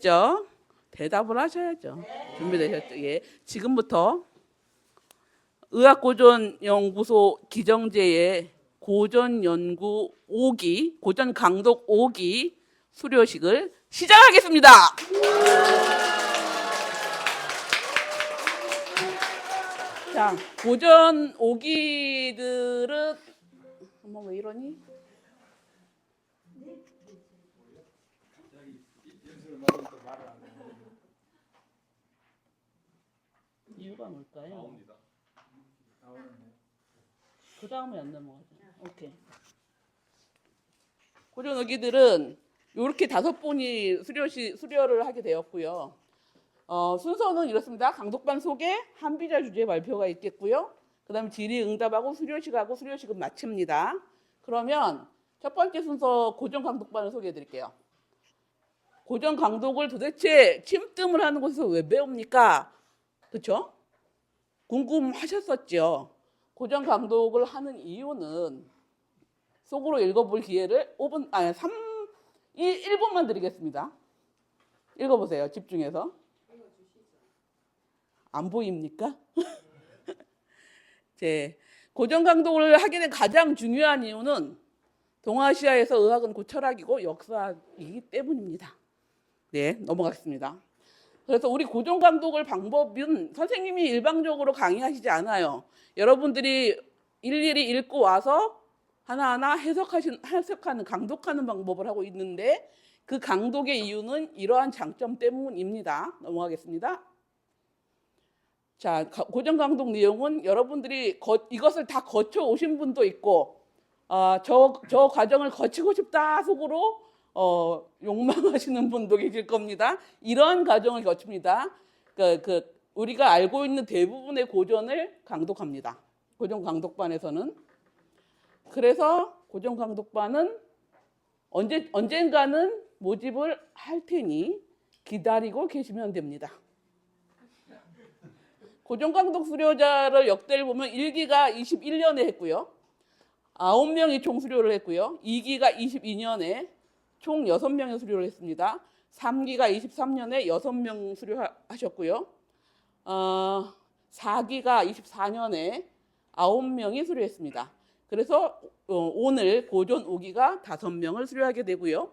죠? 대답을 하셔야죠. 준비되셨죠? 예. 지금부터 의학고전연구소 기정제의 고전연구 5기, 고전 강독 5기 수료식을 시작하겠습니다. 자, 고전 5기들은 어머 왜 이러니? 이유가 뭘까요? 그 다음에 안 넘어가죠. 오케이. 고전 5기들은 이렇게 5분이 수료를 하게 되었고요. 순서는 이렇습니다. 강독반 소개, 한비자 주제 발표가 있겠고요. 그 다음에 질의응답하고 수료식은 마칩니다. 그러면 첫 번째 순서 고전 강독반을 소개해 드릴게요. 고전 강독을 도대체 침뜸을 하는 곳에서 왜 배웁니까? 그렇죠? 궁금하셨었죠? 고전 강독을 하는 이유는 속으로 읽어볼 기회를 1분만 드리겠습니다. 읽어보세요. 집중해서. 안 보입니까? 고전 강독을 하게 된 가장 중요한 이유는 동아시아에서 의학은 곧 철학이고 역사이기 때문입니다. 네, 넘어가겠습니다. 그래서 우리 고전 강독을 방법은 선생님이 일방적으로 강의하시지 않아요. 여러분들이 일일이 읽고 와서 하나하나 해석하는, 강독하는 방법을 하고 있는데 그 강독의 이유는 이러한 장점 때문입니다. 넘어가겠습니다. 자, 고전 강독 내용은 여러분들이 이것을 다 거쳐 오신 분도 있고 저 과정을 거치고 싶다 속으로 욕망하시는 분도 계실 겁니다. 이러한 과정을 거칩니다. 우리가 알고 있는 대부분의 고전을 강독합니다. 고전 강독반에서는. 그래서 고전 강독반은 언젠가는 모집을 할 테니 기다리고 계시면 됩니다. 고전 강독 수료자를 역대를 보면 1기가 21년에 했고요. 9명이 총 수료를 했고요. 2기가 22년에 총 6명의 수료를 했습니다. 3기가 23년에 6명 수료하셨고요. 4기가 24년에 9명이 수료했습니다. 그래서 오늘 고전 5기가 5명을 수료하게 되고요.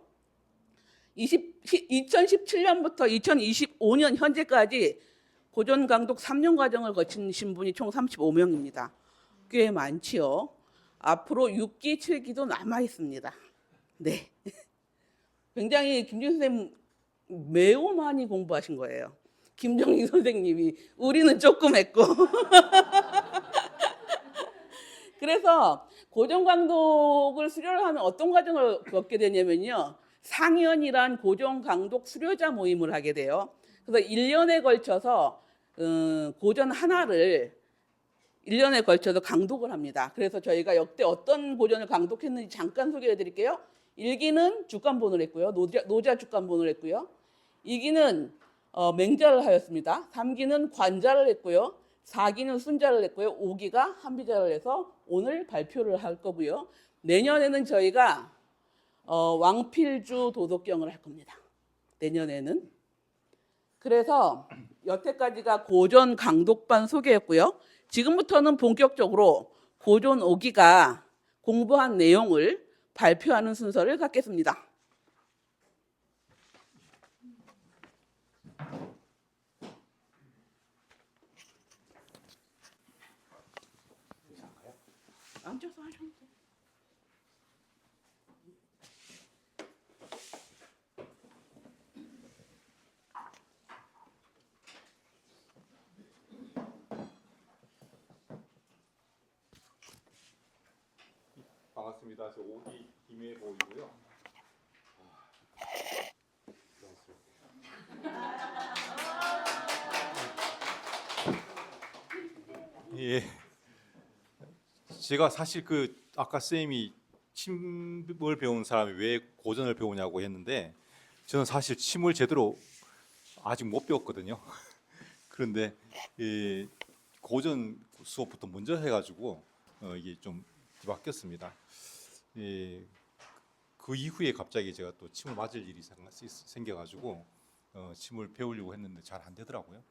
2017년부터 2025년 현재까지 고전 강독 3년 과정을 거치신 분이 총 35명입니다. 꽤 많지요. 앞으로 6기, 7기도 남아 있습니다. 네. 굉장히 김정희 선생님 매우 많이 공부하신 거예요. 김정희 선생님이. 우리는 조금 했고. 그래서 고전 강독을 수료를 하면 어떤 과정을 겪게 되냐면요. 상연이란 고전 강독 수료자 모임을 하게 돼요. 그래서 1년에 걸쳐서 고전 하나를 1년에 걸쳐서 강독을 합니다. 그래서 저희가 역대 어떤 고전을 강독했는지 잠깐 소개해 드릴게요. 1기는 주간본을 했고요. 노자 주간본을 했고요. 2기는 맹자를 하였습니다. 3기는 관자를 했고요. 4기는 순자를 했고요. 5기가 한비자를 해서 오늘 발표를 할 거고요. 내년에는 저희가 왕필주 도덕경을 할 겁니다. 내년에는. 그래서 여태까지가 고전 강독반 소개였고요. 지금부터는 본격적으로 고전 5기가 공부한 내용을 발표하는 순서를 갖겠습니다. 앉아서 하셔도 돼요. 반갑습니다. 저 5기 김혜보이고요. 예, 제가 사실 아까 쌤이 침을 배운 사람이 왜 고전을 배우냐고 했는데 저는 사실 침을 제대로 아직 못 배웠거든요. 그런데 고전 수업부터 먼저 해가지고 이게 좀 바뀌었습니다. 그 이후에 갑자기 제가 또 침을 맞을 일이 생겨가지고 침을 배우려고 했는데 잘 안 되더라고요.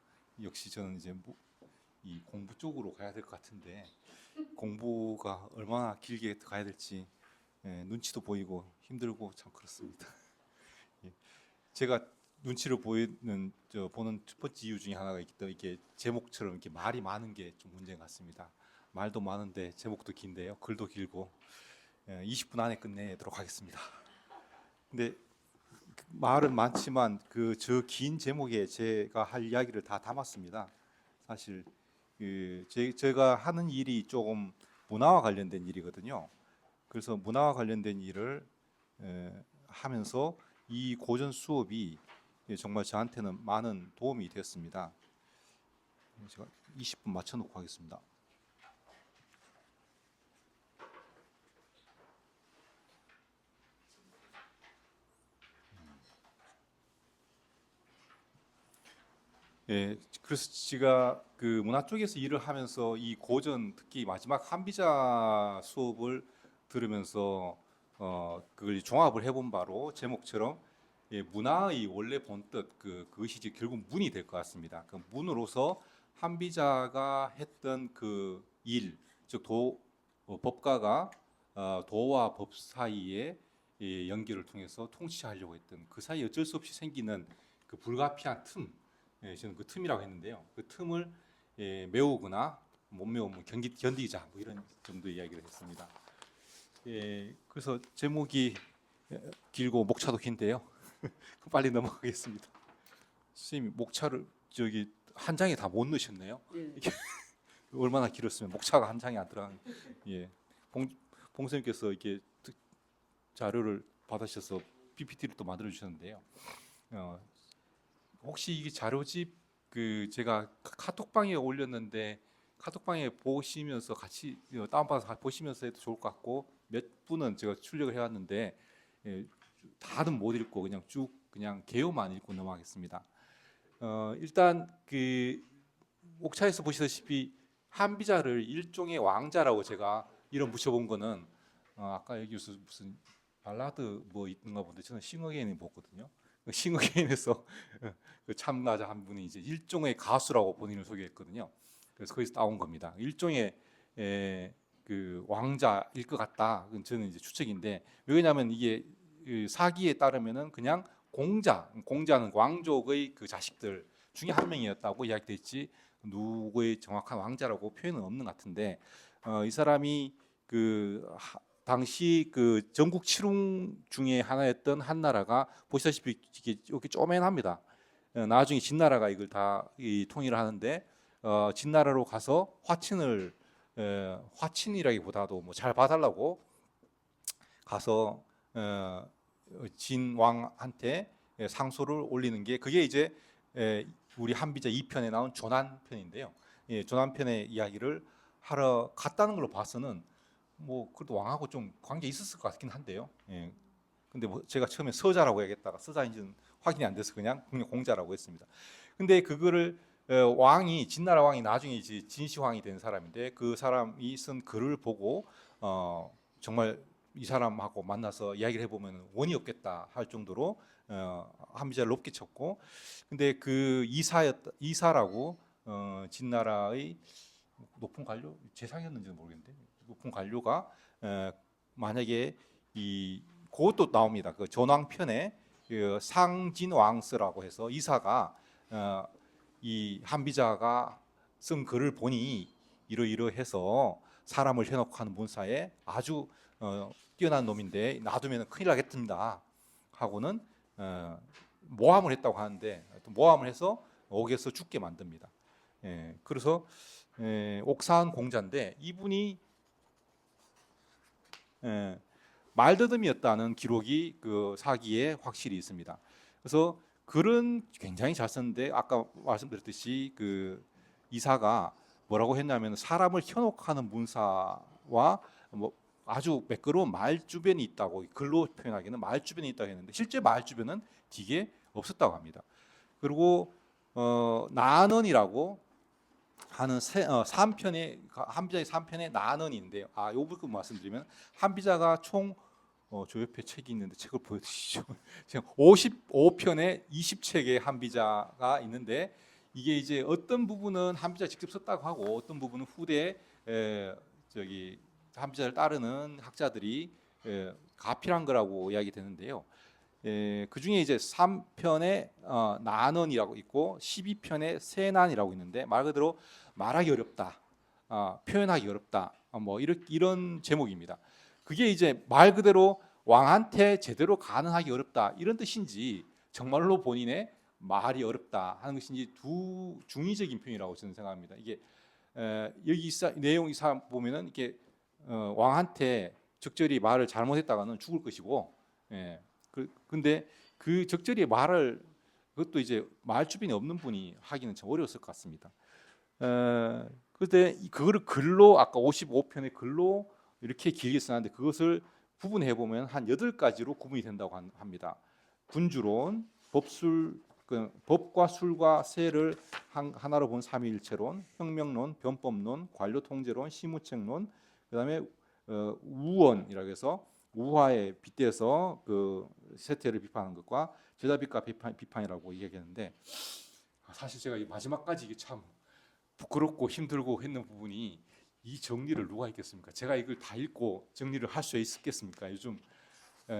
역시 저는 이제 이 공부 쪽으로 가야 될 것 같은데 공부가 얼마나 길게 가야 될지 눈치도 보이고 힘들고 참 그렇습니다. 예. 제가 눈치를 보는 첫 번째 이유 중에 하나가 이게 제목처럼 이렇게 말이 많은 게 좀 문제인 것 같습니다. 말도 많은데 제목도 긴데요. 글도 길고 20분 안에 끝내도록 하겠습니다. 근데 말은 많지만 그 저 긴 제목에 제가 할 이야기를 다 담았습니다. 사실 제가 하는 일이 조금 문화와 관련된 일이거든요. 그래서 문화와 관련된 일을 하면서 이 고전 수업이 정말 저한테는 많은 도움이 되었습니다. 제가 20분 맞춰놓고 하겠습니다. 그래서 제가 그 문화 쪽에서 일을 하면서 이 고전 특히 마지막 한비자 수업을 들으면서 그걸 종합을 해본 바로 제목처럼 문화의 원래 본뜻 그것이 이제 결국 문이 될 것 같습니다. 그 문으로서 한비자가 했던 그 일, 즉 법가가 도와 법 사이에 연결을 통해서 통치하려고 했던 그 사이 어쩔 수 없이 생기는 그 불가피한 틈, 저는 그 틈이라고 했는데요. 그 틈을 메우거나 못 메우면 견디자 뭐 이런 정도의 이야기를 했습니다. 그래서 제목이 길고 목차도 긴데요. 빨리 넘어가겠습니다. 선생님 목차를 저기 한 장에 다 못 넣으셨네요. 예. 이게 얼마나 길었으면 목차가 한 장에 안 들어가는. 예, 봉선님께서 이렇게 자료를 받으셔서 PPT를 또 만들어 주셨는데요. 혹시 이게 자료집 제가 카톡방에 올렸는데 카톡방에 보시면서 같이 다운받아서 보시면서 해도 좋을 것 같고 몇 분은 제가 출력을 해왔는데 다는 못 읽고 그냥 개요만 읽고 넘어가겠습니다. 일단 그 옥차에서 보시다시피 한비자를 일종의 왕자라고 제가 이름 붙여본 거는 아까 여기서 무슨 발라드 뭐 있는가 본데 저는 싱어게인을 보거든요. 싱어게인에서 그 참가자 한 분이 이제 일종의 가수라고 본인을 소개했거든요. 그래서 거기서 따온 겁니다. 일종의 그 왕자일 것 같다. 저는 이제 추측인데 왜냐하면 이게 사기에 따르면은 그냥 공자는 왕족의 그 자식들 중에 한 명이었다고 이야기됐지 누구의 정확한 왕자라고 표현은 없는 것 같은데 이 사람이 당시 그 전국 칠웅 중에 하나였던 한나라가 보시다시피 이렇게 쪼맨합니다. 나중에 진나라가 이걸 다 통일을 하는데 진나라로 가서 화친이라기보다도 뭐 잘 봐달라고 가서 진왕한테 상소를 올리는 게 그게 이제 우리 한비자 2편에 나온 조난편인데요. 조난편의 이야기를 하러 갔다는 걸로 봐서는 뭐 그래도 왕하고 좀 관계 있었을 것 같긴 한데요. 근데 뭐 제가 처음에 서자라고 해야겠다가 서자인지는 확인이 안 돼서 그냥 공자라고 했습니다. 근데 그거를 진나라 왕이 나중에 이제 진시황이 된 사람인데 그 사람이 쓴 글을 보고 정말 이 사람하고 만나서 이야기를 해보면 원이 없겠다 할 정도로 한비자를 높게 쳤고, 근데 그 이사라고 진나라의 높은 관료 재상이었는지는 모르겠는데 높은 관료가 만약에 그것도 나옵니다. 그 전왕편에 그 상진왕스라고 해서 이사가 이 한비자가 쓴 글을 보니 이러이러해서 사람을 해놓고 하는 문사에 아주 뛰어난 놈인데 놔두면 큰일 나겠습니다 하고는 모함을 했다고 하는데 모함을 해서 옥에서 죽게 만듭니다. 그래서 옥사한 공자인데 이분이 말더듬이었다는 기록이 그 사기에 확실히 있습니다. 그래서 글은 굉장히 잘 썼는데 아까 말씀드렸듯이 그 이사가 뭐라고 했냐면 사람을 현혹하는 문사와 뭐 아주 매끄러운 말주변이 있다고 글로 표현하기는 말주변이 있다고 했는데 실제 말주변은 되게 없었다고 합니다. 그리고 나언이라고 하는 3편의 한비자의 3편의 나언인데요. 이 부분 말씀드리면 한비자가 총 저 옆에 책이 있는데 책을 보여주시죠. 지금 55편에 20책의 한비자가 있는데 이게 이제 어떤 부분은 한비자 직접 썼다고 하고 어떤 부분은 후대 저기 한비자를 따르는 학자들이 가필한 거라고 이야기되는데요. 그 중에 이제 3편에 난언이라고 있고 12편에 세난이라고 있는데 말 그대로 말하기 어렵다, 표현하기 어렵다, 뭐 이런 제목입니다. 그게 이제 말 그대로 왕한테 제대로 간언하기 어렵다 이런 뜻인지 정말로 본인의 말이 어렵다 하는 것인지 두 중의적인 표현이라고 저는 생각합니다. 이게 여기 내용 이사 보면은 이게 왕한테 적절히 말을 잘못했다가는 죽을 것이고, 근데 그 적절히 말을 그것도 이제 말 주변이 없는 분이 하기는 참 어려웠을 것 같습니다. 그때 그거를 글로 아까 55편의 글로 이렇게 길게 써놨는데 그것을 구분해 보면 한 8가지로 구분이 된다고 합니다. 군주론, 법과 술과 세를 하나로 본 삼위일체론, 혁명론, 변법론, 관료통제론, 시무책론, 그다음에 우원이라고 해서 우화에 빗대서 그 세태를 비판하는 것과 제자비가 비판이라고 얘기했는데 사실 제가 이 마지막까지 이게 참 부끄럽고 힘들고 했는 부분이 이 정리를 누가 했겠습니까? 제가 이걸 다 읽고 정리를 할 수 있겠습니까? 요즘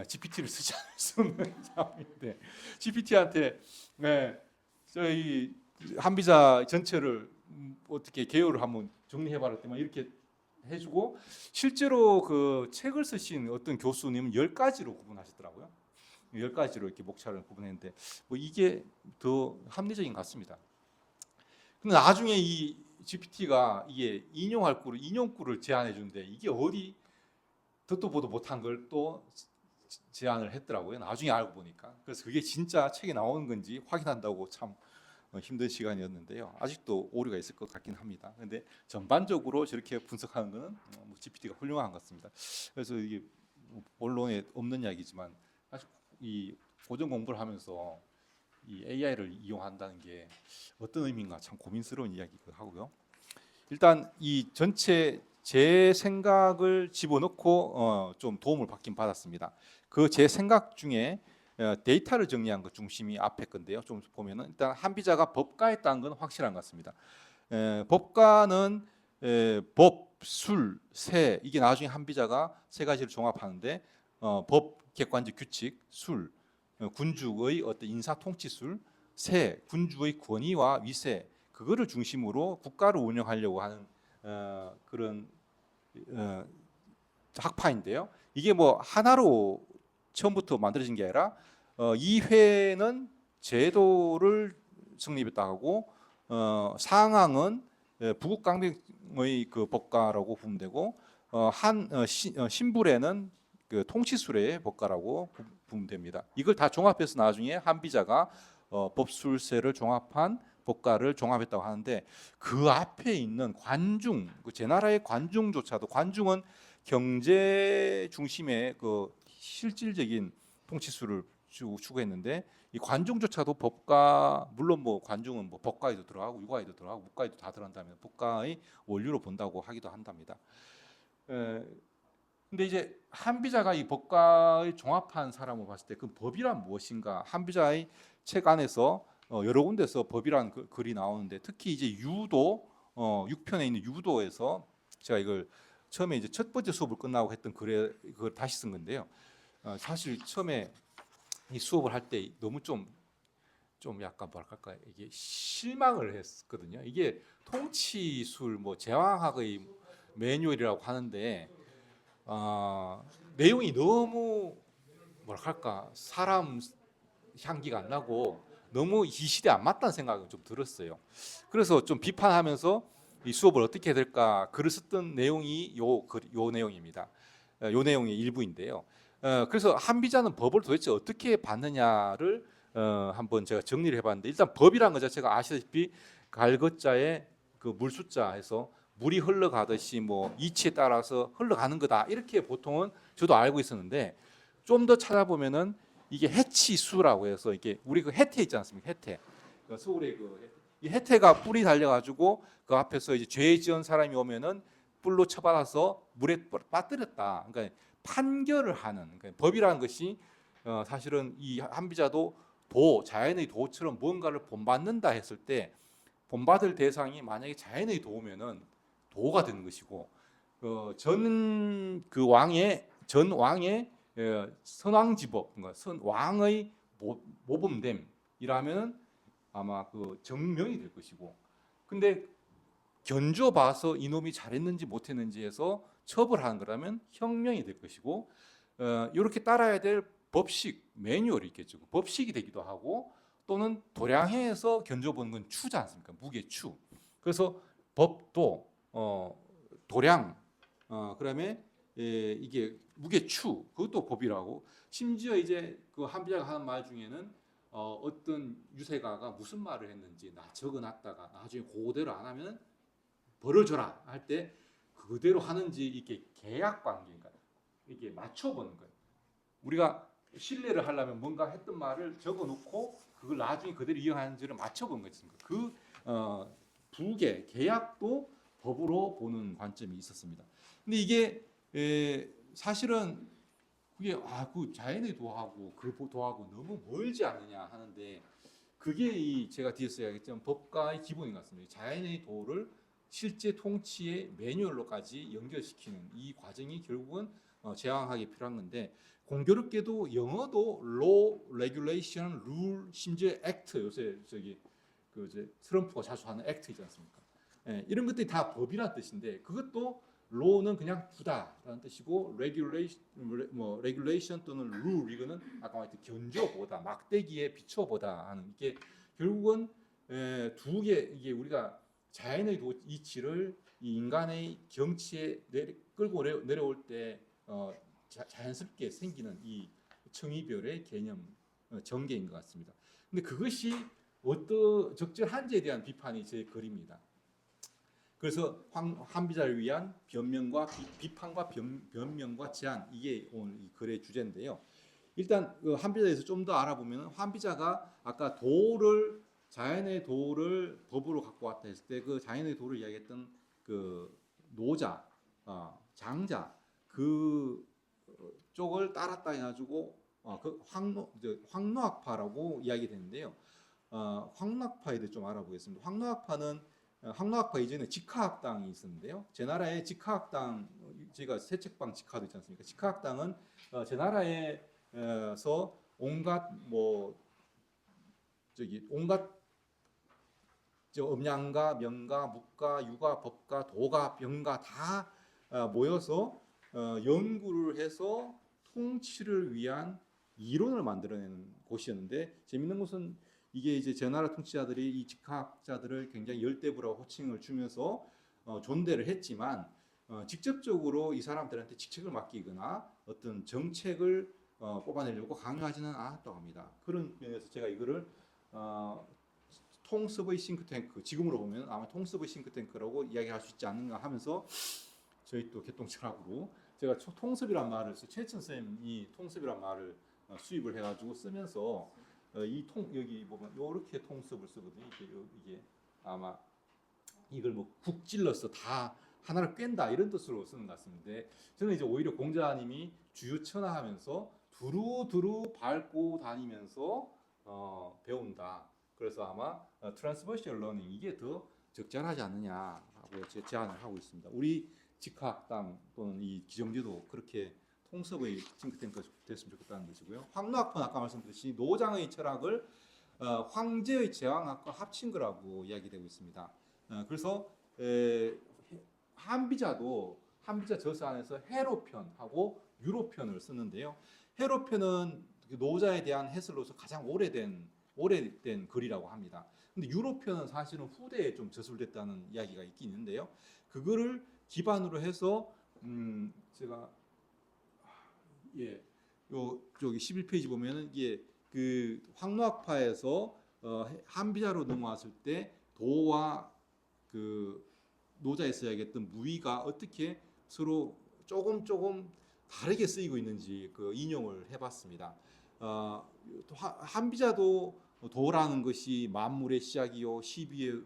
GPT를 쓰지 않을 수 없는 상황인데 GPT한테 저희 한비자 전체를 어떻게 개요를 한번 정리해봐라 이렇게 해주고 실제로 그 책을 쓰신 어떤 교수님은 10가지로 구분하시더라고요. 10가지로 이렇게 목차를 구분했는데 뭐 이게 더 합리적인 것 같습니다. 근데 나중에 이 GPT가 이게 인용구를 제안해 주는데 이게 어디 듣도 보도 못한 걸 또 제안을 했더라고요. 나중에 알고 보니까. 그래서 그게 진짜 책에 나오는 건지 확인한다고 참 힘든 시간이었는데요. 아직도 오류가 있을 것 같긴 합니다. 그런데 전반적으로 저렇게 분석하는 것은 GPT가 훌륭한 것 같습니다. 그래서 이게 본론에 없는 이야기지만 사실 이 고전 공부를 하면서 이 AI를 이용한다는 게 어떤 의미인가 참 고민스러운 이야기기도 하고요. 일단 이 전체 제 생각을 집어넣고 좀 도움을 받긴 받았습니다. 그 제 생각 중에 데이터를 정리한 것 중심이 앞에 건데요. 좀 보면은 일단 한비자가 법가했다는 건 확실한 것 같습니다. 법가는 법, 술, 세 이게 나중에 한비자가 세 가지를 종합하는데 법, 객관적 규칙, 술, 군주의 어떤 인사 통치술, 세, 군주의 권위와 위세 그거를 중심으로 국가를 운영하려고 하는 그런 학파인데요. 이게 뭐 하나로 처음부터 만들어진 게 아니라 이 회는 제도를 성립했다 하고 상항은 부국 강병의 그 법가라고 보면 되고 신불에는 그 통치술의 법가라고 보면 됩니다. 이걸 다 종합해서 나중에 한비자가 법술세를 종합한 법가를 종합했다고 하는데 그 앞에 있는 관중, 제 나라의 관중조차도 관중은 경제 중심의 그 실질적인 통치술을 추구했는데 이 관중조차도 법가 물론 뭐 관중은 뭐 법가에도 들어가고 유가에도 들어가고 무가에도 다 들어간다면 법가의 원류로 본다고 하기도 한답니다. 근데 이제 한비자가 이 법가의 종합한 사람을 봤을 때 그 법이란 무엇인가? 한비자의 책 안에서 여러 군데서 법이라는 글이 나오는데 특히 이제 유도 6편에 있는 유도에서 제가 이걸 처음에 이제 첫 번째 수업을 끝나고 했던 글에 그걸 다시 쓴 건데요. 사실 처음에 이 수업을 할 때 너무 좀 약간 뭐랄까 이게 실망을 했거든요. 이게 통치술 뭐 제왕학의 매뉴얼이라고 하는데 내용이 너무 뭐랄까 사람 향기가 안 나고 너무 이 시대에 안 맞다는 생각이 좀 들었어요. 그래서 좀 비판하면서 이 수업을 어떻게 해야 될까 글을 썼던 내용이 요 내용입니다. 요 내용의 일부인데요. 그래서 한비자는 법을 도대체 어떻게 받느냐를 한번 제가 정리를 해봤는데 일단 법이라는 것 자체가 아시다시피 갈것자에 그 물숫자에서 물이 흘러가듯이 뭐 이치에 따라서 흘러가는 거다 이렇게 보통은 저도 알고 있었는데 좀 더 찾아보면은 이게 해치수라고 해서 이게 우리 그 해태 있지 않습니까? 해태 서울에 이 해태가 뿔이 달려가지고 그 앞에서 이제 죄 지은 사람이 오면은 뿔로 쳐받아서 물에 빠뜨렸다. 그러니까 판결을 하는 그러니까 법이라는 것이 사실은 이 한비자도 자연의 도처럼 무언가를 본받는다 했을 때 본받을 대상이 만약에 자연의 도면은 도가 되는 것이고 전 왕의 선왕지법 그러니까 선 왕의 모범됨이라면 아마 그 정명이 될 것이고 근데 견줘봐서 이놈이 잘했는지 못했는지에서 처벌하는 거라면 형명이 될 것이고 이렇게 따라야 될 법식 매뉴얼이 있겠죠. 법식이 되기도 하고 또는 도량해에서 견줘보는 건 추지 않습니까? 무게추. 그래서 법도 도량 그다음에 이게 무게추 그것도 법이라고 심지어 이제 그 한비자가 하는 말 중에는 어떤 유세가가 무슨 말을 했는지 적어놨다가 나중에 그대로 안 하면 벌을 줘라 할 때 그대로 하는지 이렇게 계약 관계인가 이게 맞춰보는 거예요. 우리가 신뢰를 하려면 뭔가 했던 말을 적어놓고 그걸 나중에 그대로 이용하는지를 맞춰보는 거지. 그 부계 계약도 법으로 보는 관점이 있었습니다. 근데 이게 사실은 그게 그 자연의 도하고 그 도하고 너무 멀지 않느냐 하는데 그게 제가 뒤에 써야겠지만 법과의 기본인 것 같습니다. 자연의 도를 실제 통치의 매뉴얼로까지 연결시키는 이 과정이 결국은 제왕하기 필요한 건데 공교롭게도 영어도 law, regulation, rule, 심지어 act 요새 트럼프가 자주 하는 act이지 않습니까? 이런 것들이 다 법이라는 뜻인데 그것도 law는 그냥 두다라는 뜻이고 regulation 또는 rule 이거는 아까 말했듯이 견줘보다 막대기에 비춰보다 하는 이게 결국은 두 개 이게 우리가 자연의 이치를 이 인간의 경치에 끌고 내려올 때 자연스럽게 생기는 이 청이별의 개념 전개인 것 같습니다. 근데 그것이 적절한지에 대한 비판이 제 글입니다. 그래서 한비자를 위한 비판과 변명과 제안 이게 오늘 이 글의 주제인데요. 일단 한비자에 대해서 좀 더 알아보면 한비자가 아까 자연의 도를 법으로 갖고 왔다 했을 때 그 자연의 도를 이야기했던 그 노자, 장자 그 쪽을 따랐다 해가지고 그 황노학파라고 이야기되는데요. 황노학파에 대해 좀 알아보겠습니다. 황노학파 이전에 직화학당이 있었는데요. 제 나라에 직화학당 제가 새책방 직화도 있지 않습니까? 직화학당은 제 나라에서 온갖 음양가, 명가, 묵가, 유가, 법가, 도가, 병가 다 모여서 연구를 해서 통치를 위한 이론을 만들어내는 곳이었는데 재밌는 것은 이게 이제 제 나라 통치자들이 이 직화학자들을 굉장히 열대부라고 호칭을 주면서 존대를 했지만 직접적으로 이 사람들한테 직책을 맡기거나 어떤 정책을 뽑아내려고 강요하지는 않았다고 합니다. 그런 면에서 제가 이거를 통섭의 싱크탱크 지금으로 보면 아마 통섭의 싱크탱크라고 이야기할 수 있지 않는가 하면서 저희 또 개똥철학으로 제가 통섭이란 말을 최천 쌤이 통섭이란 말을 수입을 해가지고 쓰면서 여기 보면 이렇게 통섭을 쓰거든요. 이게 아마 이걸 국 찔러서 다 하나를 꿰다 이런 뜻으로 쓰는 것 같습니다. 저는 이제 오히려 공자님이 주유천하하면서 두루두루 밟고 다니면서 배운다. 그래서 아마 트랜스버셜 러닝 이게 더 적절하지 않느냐라고 제안을 하고 있습니다. 우리 직화학당 또는 이 기정제도 그렇게 통섭의 싱크탱크가 됐으면 좋겠다는 것이고요. 황노학파는 아까 말씀드렸듯이 노장의 철학을 황제의 제왕학과 합친 거라고 이야기되고 있습니다. 그래서 한비자 저서 안에서 해로편하고 유로편을 쓰는데요. 해로편은 노자에 대한 해설로서 가장 오래된 글이라고 합니다. 근데 유로편은 사실은 후대에 좀 저술됐다는 이야기가 있긴 있는데요. 그거를 기반으로 해서 제가 저기 11페이지 보면은 이게 그 황노학파에서 한비자로 넘어왔을 때 도와 그 노자에서 이야기했던 무의가 어떻게 서로 조금 다르게 쓰이고 있는지 그 인용을 해봤습니다. 한비자도 도라는 것이 만물의 시작이요 시비의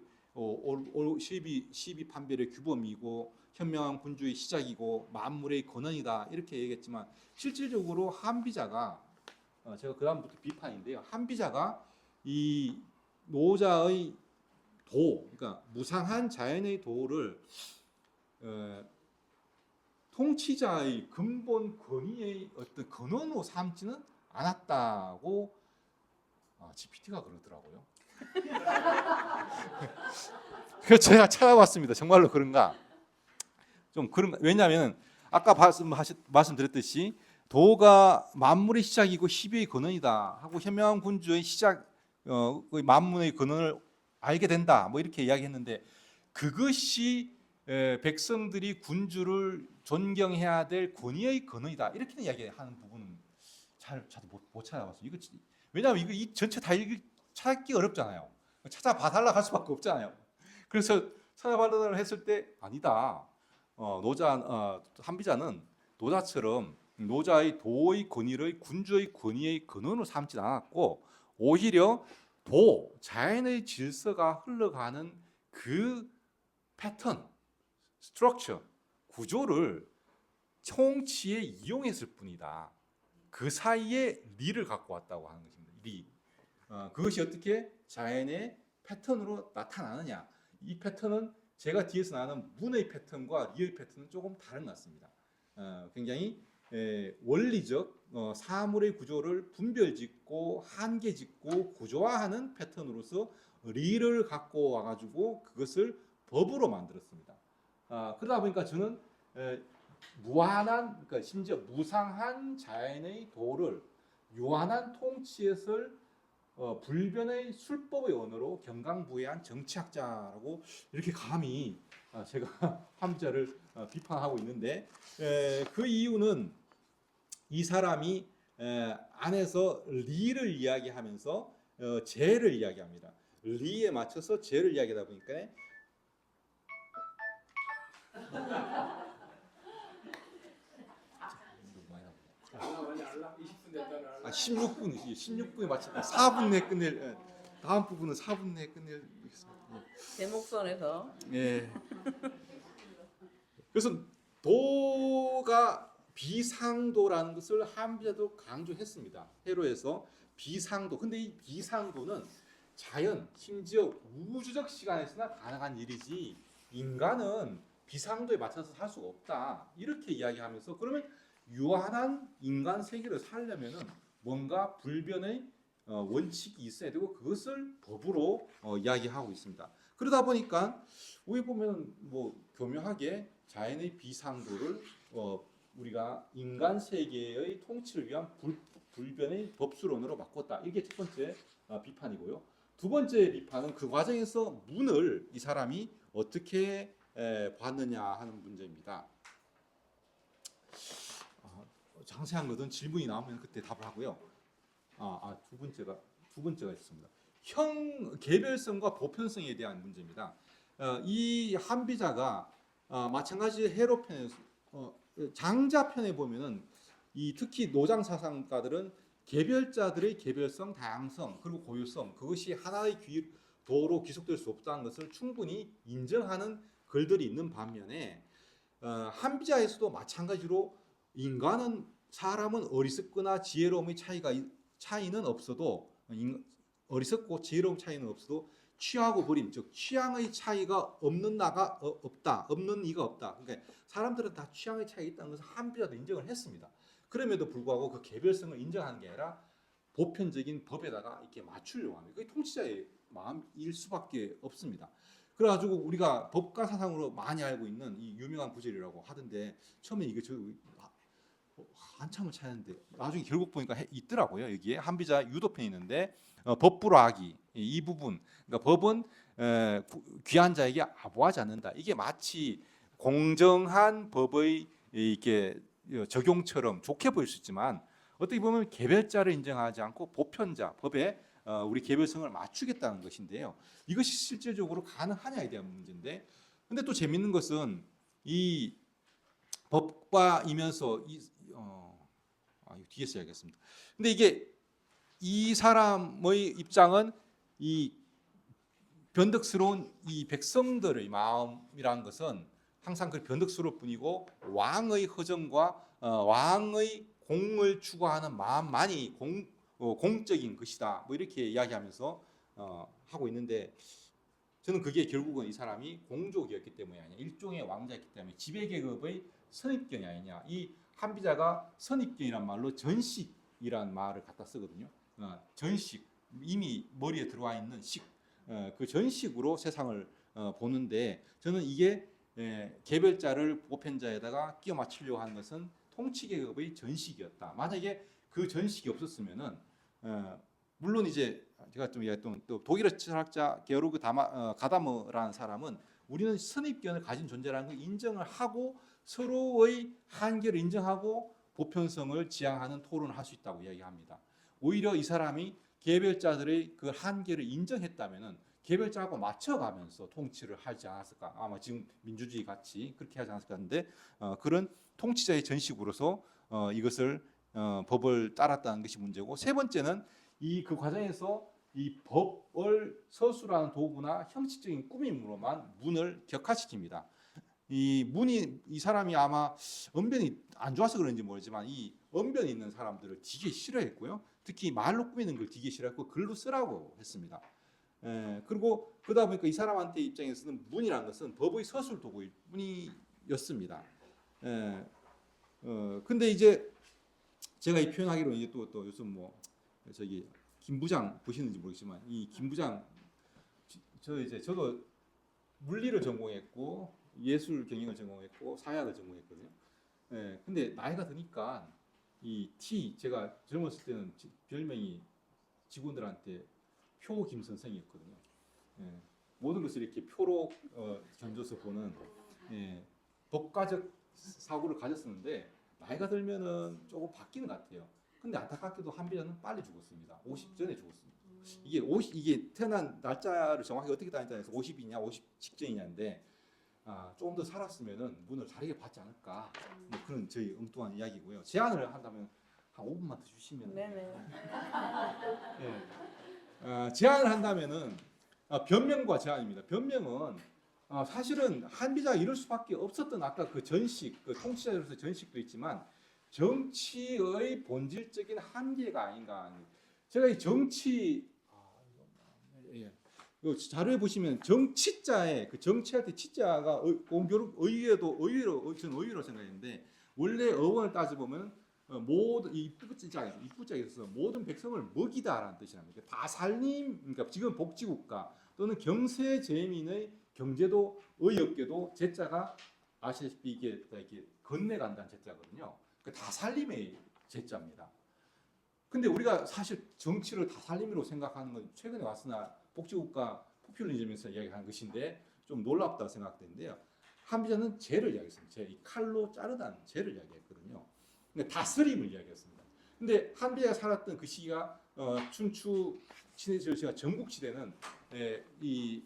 시비 판별의 규범이고 현명한 군주의 시작이고 만물의 근원이다 이렇게 얘기했지만 실질적으로 한비자가 제가 그다음부터 비판인데요. 한비자가 이 노자의 도, 그러니까 무상한 자연의 도를 통치자의 근본 권위의 어떤 근원으로 삼지는 않았다고 GPT가 그러더라고요. 그래서 제가 찾아봤습니다. 정말로 그런가? 좀 그런, 왜냐하면 아까 말씀드렸듯이 도가 만물의 시작이고 시비의 근원이다 하고 현명한 군주의 시작, 만물의 근원을 알게 된다. 뭐 이렇게 이야기했는데 그것이 백성들이 군주를 존경해야 될 권위의 근원이다. 이렇게 이야기하는 부분은 못 찾아봤어요. 이거 왜냐하면 이거 이 전체 다 찾기 어렵잖아요. 찾아봐달라 할 수밖에 없잖아요. 그래서 찾아봐달라 했을 때 아니다. 한비자는 노자처럼 노자의 도의 권위를 군주의 권위의 근원으로 삼지 않았고 오히려 자연의 질서가 흘러가는 그 패턴, 스트럭처, 구조를 통치에 이용했을 뿐이다. 그 사이에 리를 갖고 왔다고 하는 것입니다. 리. 그것이 어떻게 자연의 패턴으로 나타나느냐. 이 패턴은 제가 뒤에서 나누는 문의 패턴과 리의 패턴은 조금 다른 것 같습니다. 굉장히 원리적 사물의 구조를 분별짓고 한계짓고 구조화하는 패턴으로서 리를 갖고 와가지고 그것을 법으로 만들었습니다. 그러다 보니까 저는 무한한, 그러니까 심지어 무상한 자연의 도를 유한한 통치에서 불변의 술법의 언어로 경강부회한 정치학자라고 이렇게 감히 제가 한자를 비판하고 있는데 그 이유는 이 사람이 안에서 리를 이야기하면서 재를 이야기합니다. 리에 맞춰서 재를 이야기하다 보니까 16분에 맞췄다. 4분 내에 끝낼. 다음 부분은 4분 내에 끝내겠습니다. 제목선에서. 예. 그래서 도가 비상도라는 것을 한비자도 강조했습니다. 회로에서 비상도. 근데 이 비상도는 자연, 심지어 우주적 시간에서나 가능한 일이지 인간은 비상도에 맞춰서 살 수가 없다. 이렇게 이야기하면서 그러면 유한한 인간 세계를 살려면은 뭔가 불변의 원칙이 있어야 되고 그것을 법으로 이야기하고 있습니다. 그러다 보니까 우리 보면 뭐 교묘하게 자연의 비상도를 우리가 인간 세계의 통치를 위한 불변의 법수론으로 바꿨다. 이게 첫 번째 비판이고요. 두 번째 비판은 그 과정에서 문을 이 사람이 어떻게 봤느냐 하는 문제입니다. 장세한 것은 질문이 나오면 그때 답을 하고요. 두 번째가 있습니다. 개별성과 보편성에 대한 문제입니다. 이 한비자가 마찬가지 해로편에서 장자편에 보면은 특히 노장 사상가들은 개별자들의 개별성, 다양성 그리고 고유성 그것이 하나의 도로 귀속될 수 없다는 것을 충분히 인정하는 글들이 있는 반면에 한비자에서도 마찬가지로 사람은 어리석거나 지혜로움의 차이는 없어도 어리석고 지혜로움 차이는 없어도 취하고 버림 즉 취향의 차이가 없는 이가 없다. 그러니까 사람들은 다 취향의 차이가 있다는 것을 한비자도 인정을 했습니다. 그럼에도 불구하고 그 개별성을 인정하는 게 아니라 보편적인 법에다가 이렇게 맞추려고 합니다. 그게 통치자의 마음일 수밖에 없습니다. 그래가지고 우리가 법가 사상으로 많이 알고 있는 이 유명한 구절이라고 하던데 처음에 이게 한참을 찾았는데 나중에 결국 보니까 있더라고요. 여기에 한비자 유도편이 있는데 법부라기 이 부분 그러니까 법은 귀한 자에게 아부하지 않는다. 이게 마치 공정한 법의 이렇게 적용처럼 좋게 보일 수 있지만 어떻게 보면 개별자를 인정하지 않고 보편자 법에 우리 개별성을 맞추겠다는 것인데요. 이것이 실질적으로 가능하냐에 대한 문제인데 근데 또 재밌는 것은 이 법과이면서 이거 뒤에 써야겠습니다. 근데 이게 이 사람의 입장은 이 변덕스러운 이 백성들의 마음이라는 것은 항상 그 변덕스러울 뿐이고 왕의 허정과 왕의 공을 추구하는 마음만이 공적인 것이다. 뭐 이렇게 이야기하면서 하고 있는데 저는 그게 결국은 이 사람이 공족이었기 때문이 아니냐, 일종의 왕자였기 때문에 지배계급의 선입견이 아니냐. 이 한비자가 선입견이란 말로 전식이란 말을 갖다 쓰거든요. 전식, 이미 머리에 들어와 있는 식, 그 전식으로 세상을 보는데 저는 이게 개별자를 보편자에다가 끼워 맞추려고 하는 것은 통치계급의 전식이었다. 만약에 그 전식이 없었으면은 물론 이제 제가 좀 얘기했던 또 독일어 철학자 게오르그 가다머라는 사람은 우리는 선입견을 가진 존재라는 걸 인정을 하고 서로의 한계를 인정하고 보편성을 지향하는 토론을 할 수 있다고 이야기합니다. 오히려 이 사람이 개별자들의 그 한계를 인정했다면은 개별자하고 맞춰가면서 통치를 하지 않았을까? 아마 지금 민주주의 같이 그렇게 하지 않았을까 하는데 그런 통치자의 전식으로서 이것을 법을 따랐다는 것이 문제고, 세 번째는 그 과정에서 이 법을 서술하는 도구나 형식적인 꾸밈으로만 문을 격화시킵니다. 이 사람이 아마 언변이 안 좋아서 그런지 모르지만 이 언변이 있는 사람들을 되게 싫어했고요. 특히 말로 꾸미는 걸 되게 싫어했고 글로 쓰라고 했습니다. 그리고 그러다 보니까 이 사람한테 입장에서는 문이라는 것은 법의 서술 도구일 뿐이었습니다. 근데 이제 제가 이 표현하기로 이제 또 요즘 뭐 저기 김 부장 보시는지 모르겠지만 이 김 부장 저도 물리를 전공했고 예술 경영을 전공했고 사회학을 전공했거든요. 근데 나이가 드니까 제가 젊었을 때는 별명이 직원들한테 표 김 선생이었거든요. 모든 것을 이렇게 표로 견줘서 보는 법과적 사고를 가졌었는데 나이가 들면은 조금 바뀌는 것 같아요. 근데 안타깝게도 한비자는 빨리 죽었습니다. 50 전에 죽었습니다. 이게 태어난 날짜를 정확히 어떻게 다녔다고 해서 50이냐 50 직전이냐인데 조금 더 살았으면은 문을 다르게 받지 않을까. 뭐 그런 저희 엉뚱한 이야기고요. 제안을 한다면 한 5분만 더 주시면. 네네. 제안을 한다면은 변명과 제안입니다. 변명은 사실은 한비자가 이럴 수밖에 없었던 아까 그 전식, 그 통치자로서 전식도 있지만 정치의 본질적인 한계가 아닌가. 제가 이 정치 자료에 보시면 정치자의 그 정치할 때 치자가 의외로 저는 의외로 생각했는데 원래 어원을 따져 보면 모든 입구자에 있어서 모든 백성을 먹이다라는 뜻이랍니다. 다살림, 그러니까 지금 복지국가 또는 경세재민의 경제도 의업계도 제자가 아시다시피 이게 건네간다는 제자거든요. 그 다살림의 제자입니다. 근데 우리가 사실 정치를 다살림으로 생각하는 건 최근에 왔으나 복지국가 포퓰리즘에서 이야기하는 것인데 좀 놀랍다고 생각되는데요. 한비자는 죄를 이야기했습니다. 이 칼로 자르다는 죄를 이야기했거든요. 근데 다스림을 이야기했습니다. 근데 한비자가 살았던 그 시기가 춘추 시대가 전국시대는 이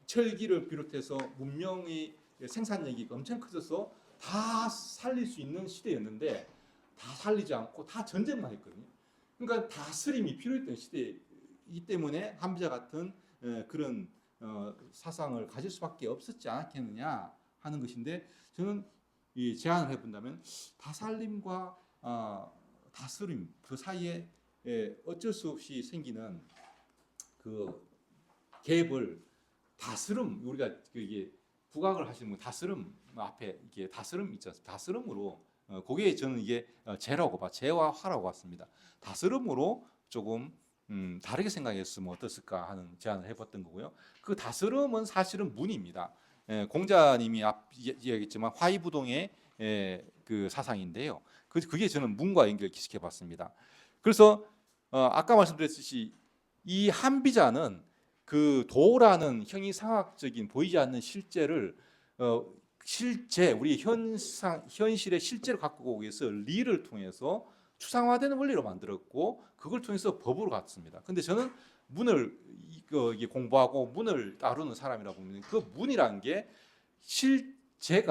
철기를 비롯해서 문명의 생산력이 엄청 커져서 다 살릴 수 있는 시대였는데 다 살리지 않고 다 전쟁만 했거든요. 그러니까 다스림이 필요했던 시대이기 때문에 한비자 같은 그런 사상을 가질 수밖에 없었지 않았겠느냐 하는 것인데 저는 이 제안을 해본다면 다살림과 다스림 그 사이에 어쩔 수 없이 생기는 그 갭을 다스름 우리가 이게 국악을 하시는 분 다스름 앞에 이게 다스름 있지 않습니까? 다스름으로 그게 저는 이게 재와 화라고 봤습니다. 다스름으로 조금 다르게 생각했으면 어떻을까 하는 제안을 해봤던 거고요. 그 다스름은 사실은 문입니다. 공자님이 이야기했지만 화이부동의 그 사상인데요. 그게 저는 문과 연결시켜봤습니다. 그래서 아까 말씀드렸듯이 이 한비자는 그 도라는 형이상학적인 보이지 않는 실제를 우리 현실의 실제를 갖고 오기 위해서 리를 통해서 추상화되는 원리로 만들었고 그걸 통해서 법으로 갔습니다. 근데 저는 문을 공부하고 문을 다루는 사람이라고 보면 그 문이라는 게 실제적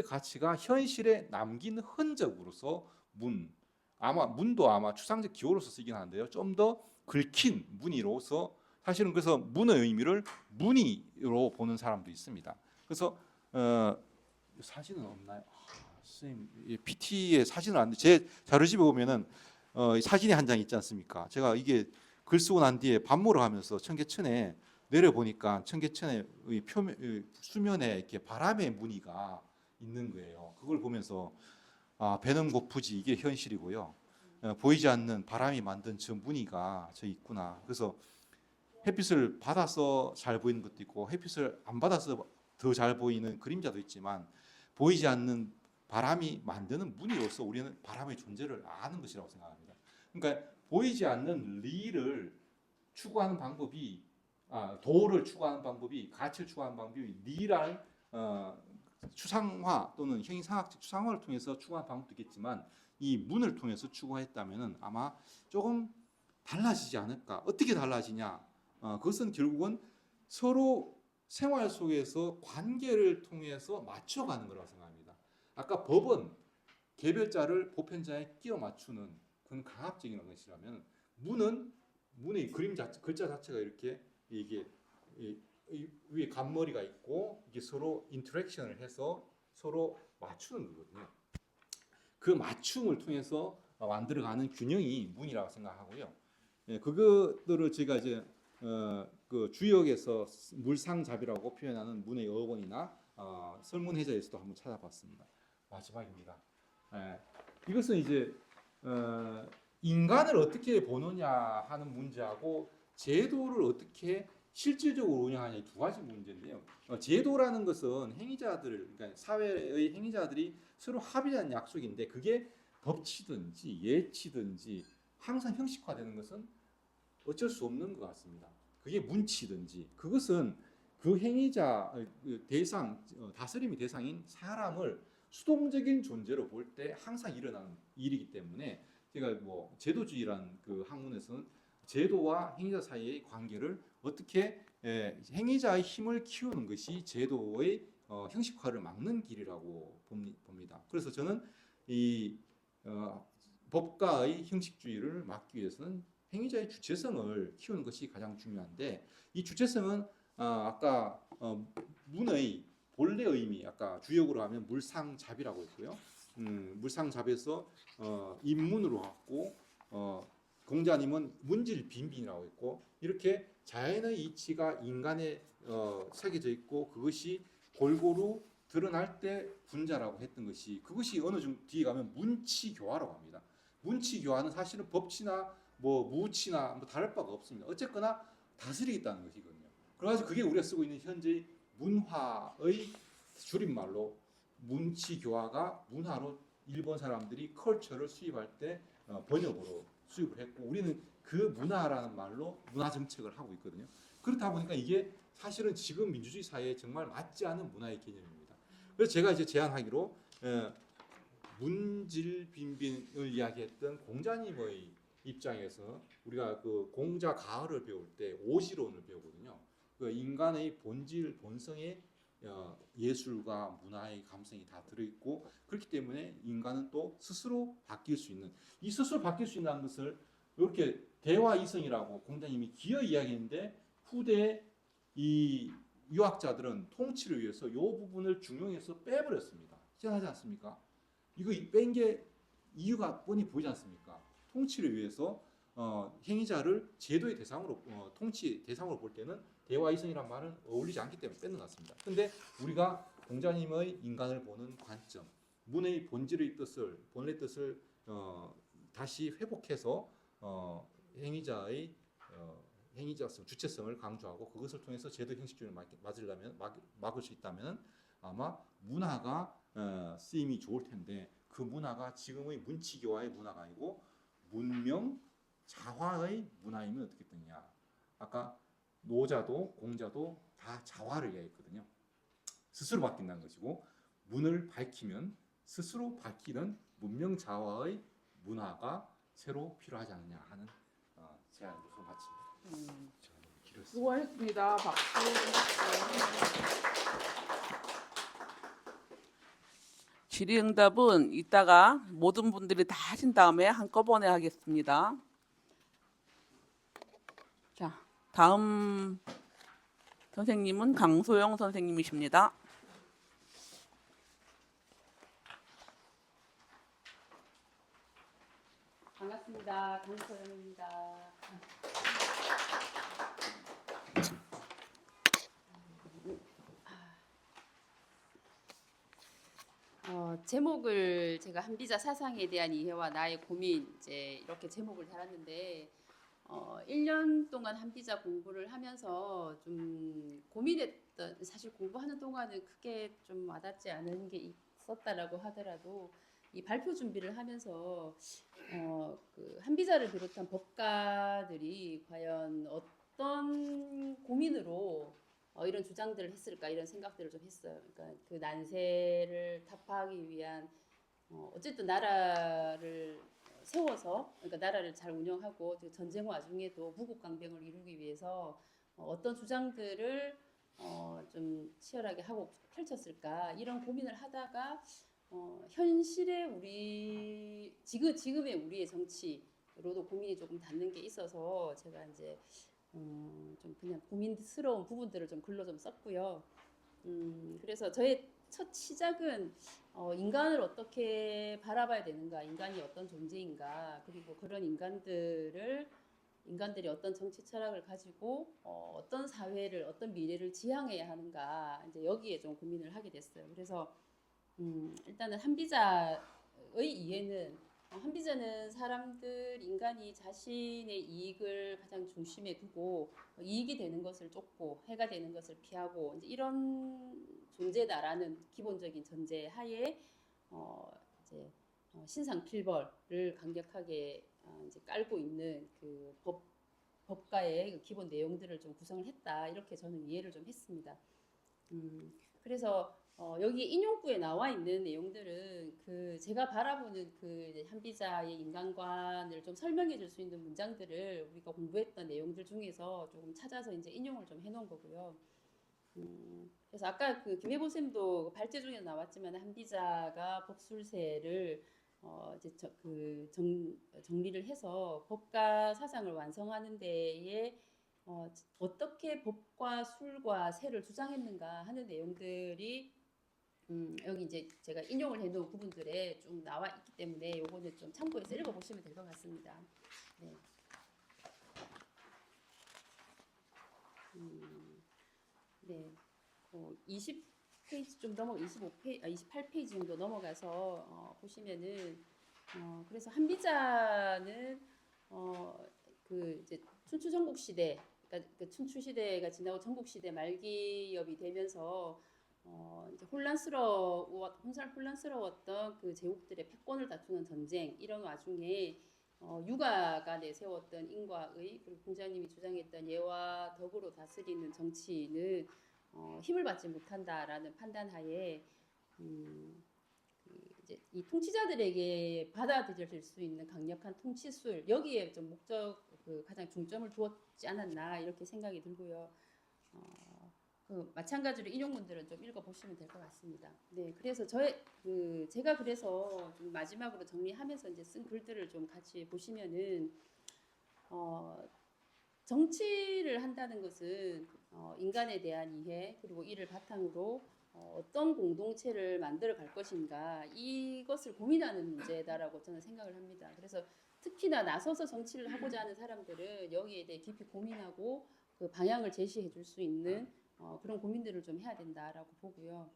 가치가 현실에 남긴 흔적으로서 문도 아마 추상적 기호로서 쓰긴 하는데요. 좀 더 긁힌 문이로서 사실은 그래서 문의 의미를 무늬로 보는 사람도 있습니다. 그래서 사진은 없나요? 선생님, PT에 사진은 안 돼. 제 자료집에 보면은 사진이 한 장 있지 않습니까? 제가 이게 글 쓰고 난 뒤에 밥 먹으러 가면서 청계천에 내려 보니까 청계천의 수면에 이렇게 바람의 무늬가 있는 거예요. 그걸 보면서 배는 고프지 이게 현실이고요. 보이지 않는 바람이 만든 저 무늬가 저 있구나. 그래서 햇빛을 받아서 잘 보이는 것도 있고 햇빛을 안 받아서 더 잘 보이는 그림자도 있지만 보이지 않는 바람이 만드는 무늬로서 우리는 바람의 존재를 아는 것이라고 생각합니다. 그러니까 보이지 않는 리를 추구하는 방법이 도를 추구하는 방법이 가치를 추구하는 방법이 리라는 추상화 또는 형이상학적 추상화를 통해서 추구하는 방법도 있겠지만 이 문을 통해서 추구했다면은 아마 조금 달라지지 않을까? 어떻게 달라지냐? 그것은 결국은 서로 생활 속에서 관계를 통해서 맞춰가는 거라고 생각합니다. 아까 법은 개별자를 보편자에 끼워 맞추는 그런 강압적인 것이라면 문의 그림 자체, 글자 자체가 이렇게 이게 위에 간머리가 있고 이게 서로 인터랙션을 해서 서로 맞추는 거거든요. 그 맞춤을 통해서 만들어가는 균형이 문이라고 생각하고요. 그것들을 제가 이제 그 주역에서 물상잡이라고 표현하는 문의 어원이나 설문해자에서도 한번 찾아봤습니다. 마지막입니다. 이것은 이제 인간을 어떻게 보느냐 하는 문제하고 제도를 어떻게 실질적으로 운영하냐 두 가지 문제인데요. 제도라는 것은 행위자들, 그러니까 사회의 행위자들이 서로 합의한 약속인데 그게 법치든지 예치든지 항상 형식화되는 것은 어쩔 수 없는 것 같습니다. 그게 문치든지 그것은 그 행위자 대상 다스림의 대상인 사람을 수동적인 존재로 볼 때 항상 일어나는 일이기 때문에 제가 뭐 제도주의라는 그 학문에서는 제도와 행위자 사이의 관계를 어떻게 행위자의 힘을 키우는 것이 제도의 형식화를 막는 길이라고 봅니다. 그래서 저는 이 법가의 형식주의를 막기 위해서는 행위자의 주체성을 키우는 것이 가장 중요한데 이 주체성은 아까 문의 본래 의미 아까 주역으로 하면 물상잡이라고 했고요. 물상잡에서 인문으로 갖고 공자님은 문질빈빈이라고 했고 이렇게 자연의 이치가 인간에 새겨져 있고 그것이 골고루 드러날 때 분자라고 했던 것이 그것이 어느 정도 뒤에 가면 문치교화라고 합니다. 문치교화는 사실은 법치나 뭐 무치나 뭐 다를 바가 없습니다. 어쨌거나 다스리겠다는 것이거든요. 그래가지고 그게 우리가 쓰고 있는 현재 문화의 줄임말로 문치교화가 문화로 일본 사람들이 컬처를 수입할 때 번역으로 수입을 했고 우리는 그 문화라는 말로 문화 정책을 하고 있거든요. 그렇다 보니까 이게 사실은 지금 민주주의 사회에 정말 맞지 않은 문화의 개념입니다. 그래서 제가 이제 제안하기로 문질빈빈을 이야기했던 공자님의 입장에서 우리가 그 공자 가을을 배울 때 오시론을 배우거든요. 그 인간의 본질 본성에 예술과 문화의 감성이 다 들어있고 그렇기 때문에 인간은 또 스스로 바뀔 수 있는 이 스스로 바뀔 수 있다는 것을 이렇게 대화 이성이라고 공자님이 기어 이야기했는데 후대 이 유학자들은 통치를 위해서 이 부분을 중용해서 빼버렸습니다. 희한하지 않습니까? 이거 뺀 게 이유가 뻔히 보이지 않습니까? 통치를 위해서 행위자를 제도의 대상으로 통치 대상으로 볼 때는 대화 이성이란 말은 어울리지 않기 때문에 뺏는 것 같습니다. 근데 우리가 공자님의 인간을 보는 관점, 문의 본질의 뜻을 본래 뜻을 다시 회복해서 행위자의 행위자성, 주체성을 강조하고 그것을 통해서 제도 형식주의를 막을 수 있다면 아마 문화가 쓰임이 좋을 텐데 그 문화가 지금의 문치교화의 문화가 아니고 문명 자화의 문화이면 어떻게 되냐? 아까 노자도 공자도 다 자화를 이야기했거든요. 스스로 바뀐다는 것이고 문을 밝히면 스스로 밝히는 문명 자화의 문화가 새로 필요하지 않느냐 하는 제안으로서 마칩니다. 수고하셨습니다. 박수. 질의응답은 이따가 모든 분들이 다 하신 다음에 한꺼번에 하겠습니다. 자, 다음 선생님은 강소영 선생님이십니다. 반갑습니다. 강소영입니다. 제목을 제가 한비자 사상에 대한 이해와 나의 고민 이제 이렇게 제목을 달았는데 1년 동안 한비자 공부를 하면서 좀 고민했던 사실 공부하는 동안은 크게 좀 와닿지 않은 게 있었다라고 하더라도 이 발표 준비를 하면서 그 한비자를 비롯한 법가들이 과연 어떤 고민으로 이런 주장들을 했을까 이런 생각들을 좀 했어요. 그러니까 그 난세를 타파하기 위한 어쨌든 나라를 세워서 그러니까 나라를 잘 운영하고 전쟁 와중에도 무국강병을 이루기 위해서 어떤 주장들을 좀 치열하게 하고 펼쳤을까 이런 고민을 하다가 현실의 우리 지금의 우리의 정치로도 고민이 조금 닿는 게 있어서 제가 이제 좀 그냥 고민스러운 부분들을 좀 글로 좀 썼고요. 그래서 저의 첫 시작은 인간을 어떻게 바라봐야 되는가, 인간이 어떤 존재인가, 그리고 그런 인간들이 어떤 정치 철학을 가지고 어떤 사회를, 어떤 미래를 지향해야 하는가, 이제 여기에 좀 고민을 하게 됐어요. 그래서 일단은 한비자의 이해는 한비자는 인간이 자신의 이익을 가장 중심에 두고 이익이 되는 것을 쫓고 해가 되는 것을 피하고 이제 이런 존재다라는 기본적인 전제 하에 이제 신상필벌을 강력하게 이제 깔고 있는 그 법가의 그 기본 내용들을 좀 구성을 했다 이렇게 저는 이해를 좀 했습니다. 그래서 여기 인용구에 나와 있는 내용들은 그 제가 바라보는 그 한비자의 인간관을 좀 설명해 줄 수 있는 문장들을 우리가 공부했던 내용들 중에서 조금 찾아서 이제 인용을 좀 해놓은 거고요. 그래서 아까 그 김혜보 쌤도 발제 중에 나왔지만 한비자가 법술세를 이제 정리를 해서 법과 사상을 완성하는 데에 어떻게 법과 술과 세를 주장했는가 하는 내용들이 여기 이제 제가 인용을 해놓은 부분들에 쭉 나와 있기 때문에 요거는 좀 참고해서 읽어보시면 될 것 같습니다. 네. 네. 20페이지 좀 넘어 28페이지 정도 넘어가서 보시면은 그래서 한비자는 그 이제 춘추 전국 시대 그러니까 그 춘추 시대가 지나고 전국 시대 말기엽이 되면서 이제 혼란스러웠던 그 제국들의 패권을 다투는 전쟁 이런 와중에 유가가 내세웠던 인과의 그리고 공자님이 주장했던 예와 덕으로 다스리는 정치는 힘을 받지 못한다라는 판단하에 이제 이 통치자들에게 받아들여질 수 있는 강력한 통치술 여기에 좀 가장 중점을 두었지 않았나 이렇게 생각이 들고요. 그 마찬가지로 인용문들은 좀 읽어보시면 될 것 같습니다. 네, 그래서 제가 그래서 좀 마지막으로 정리하면서 이제 쓴 글들을 좀 같이 보시면은 정치를 한다는 것은 인간에 대한 이해 그리고 이를 바탕으로 어떤 공동체를 만들어 갈 것인가 이것을 고민하는 문제다라고 저는 생각을 합니다. 그래서 특히나 나서서 정치를 하고자 하는 사람들은 여기에 대해 깊이 고민하고 그 방향을 제시해 줄 수 있는 그런 고민들을 좀 해야 된다라고 보고요.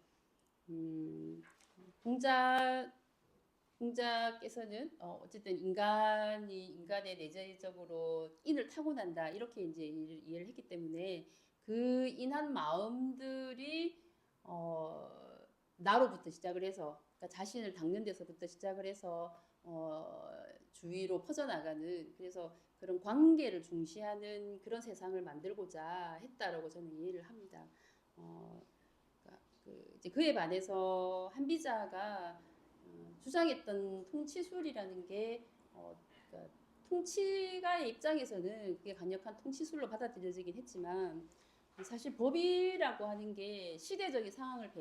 공자께서는 어쨌든 인간의 내재적으로 인을 타고난다 이렇게 이제 이해를 했기 때문에 그 인한 마음들이 나로부터 시작을 해서 그러니까 자신을 닦는 데서부터 시작을 해서 주위로 퍼져나가는 그래서 그런 관계를 중시하는 그런 세상을 만들고자 했다라고 저는 이해를 합니다. 이제 그에 반해서 한비자가 주장했던 통치술이라는 게 그러니까 통치가의 입장에서는 그게 강력한 통치술로 받아들여지긴 했지만 사실 법이라고 하는 게 시대적인 상황을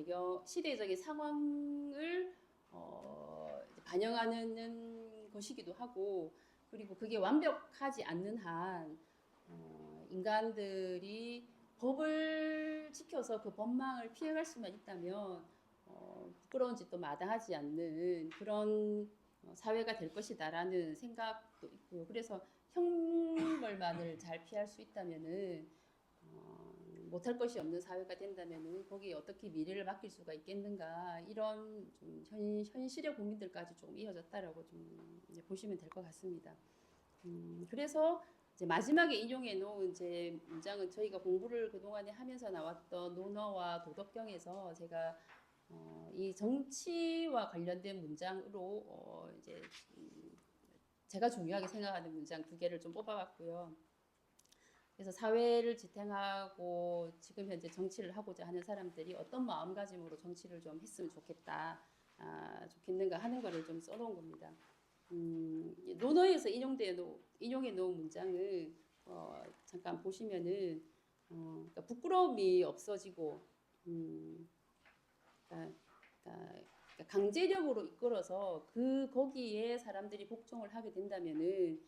반영하는 것이기도 하고 그리고 그게 완벽하지 않는 한 인간들이 법을 지켜서 그 법망을 피해갈 수만 있다면 부끄러운 짓도 마다하지 않는 그런 사회가 될 것이다라는 생각도 있고요. 그래서 형벌만을 잘 피할 수 있다면은 못할 것이 없는 사회가 된다면은 거기에 어떻게 미래를 맡길 수가 있겠는가 이런 좀 현실의 고민들까지 좀 이어졌다라고 좀 이제 보시면 될 것 같습니다. 그래서 이제 마지막에 인용해 놓은 제 문장은 저희가 공부를 그동안에 하면서 나왔던 논어와 도덕경에서 제가 이 정치와 관련된 문장으로 이제 제가 중요하게 생각하는 문장 2개를 좀 뽑아봤고요. 그래서 사회를 지탱하고 지금 현재 정치를 하고자 하는 사람들이 어떤 마음가짐으로 정치를 좀 했으면 좋겠는가 하는 거를 좀 써놓은 겁니다. 논어에서 인용해 놓은 문장을 잠깐 보시면은 그러니까 부끄러움이 없어지고 그러니까 강제력으로 이끌어서 거기에 사람들이 복종을 하게 된다면은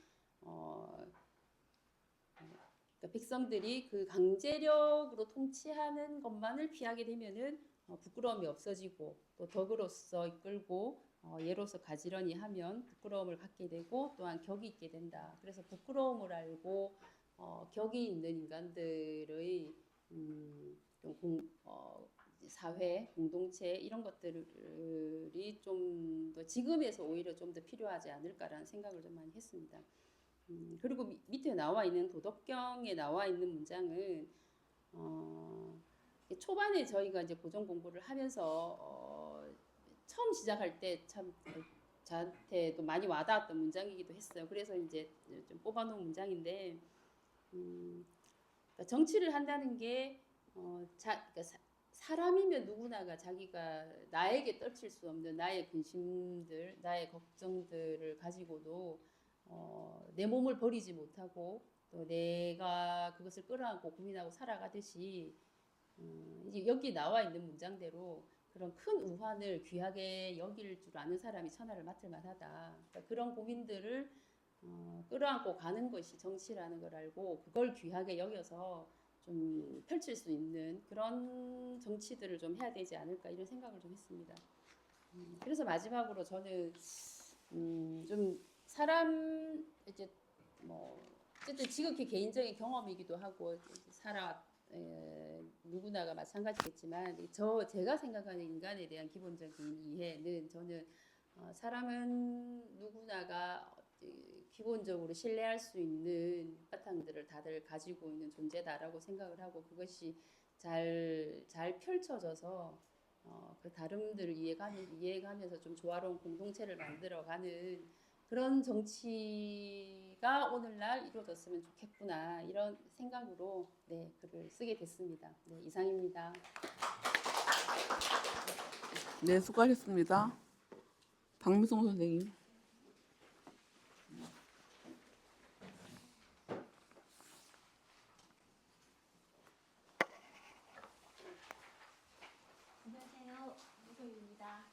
그러니까 백성들이 그 강제력으로 통치하는 것만을 피하게 되면은 부끄러움이 없어지고 또 덕으로서 이끌고 예로서 가지런히 하면 부끄러움을 갖게 되고 또한 격이 있게 된다. 그래서 부끄러움을 알고 격이 있는 인간들의 사회, 공동체 이런 것들이 좀 더 지금에서 오히려 좀 더 필요하지 않을까라는 생각을 좀 많이 했습니다. 그리고 밑에 나와 있는 도덕경에 나와 있는 문장은 초반에 저희가 이제 고전 공부를 하면서 처음 시작할 때 참 저한테도 많이 와닿았던 문장이기도 했어요. 그래서 이제 좀 뽑아놓은 문장인데 그러니까 정치를 한다는 게 그러니까 사람이면 누구나가 자기가 나에게 떨칠 수 없는 나의 근심들, 나의 걱정들을 가지고도 내 몸을 버리지 못하고 또 내가 그것을 끌어안고 고민하고 살아가듯이 이제 여기 나와 있는 문장대로 그런 큰 우환을 귀하게 여길 줄 아는 사람이 천하를 맡을 만하다. 그러니까 그런 고민들을 끌어안고 가는 것이 정치라는 걸 알고 그걸 귀하게 여겨서 좀 펼칠 수 있는 그런 정치들을 좀 해야 되지 않을까 이런 생각을 좀 했습니다. 그래서 마지막으로 저는 좀 사람 이제 뭐 어쨌든 지극히 개인적인 경험이기도 하고 누구나가 마찬가지겠지만 제가 생각하는 인간에 대한 기본적인 이해는 저는 사람은 누구나가 기본적으로 신뢰할 수 있는 바탕들을 다들 가지고 있는 존재다라고 생각을 하고 그것이 잘 펼쳐져서 그 다름들을 이해가면서 좀 조화로운 공동체를 만들어가는 그런 정치가 오늘날 이루어졌으면 좋겠구나 이런 생각으로 네, 글을 쓰게 됐습니다. 네, 이상입니다. 네, 수고하셨습니다. 박미송 선생님. 안녕하세요. 미소입니다.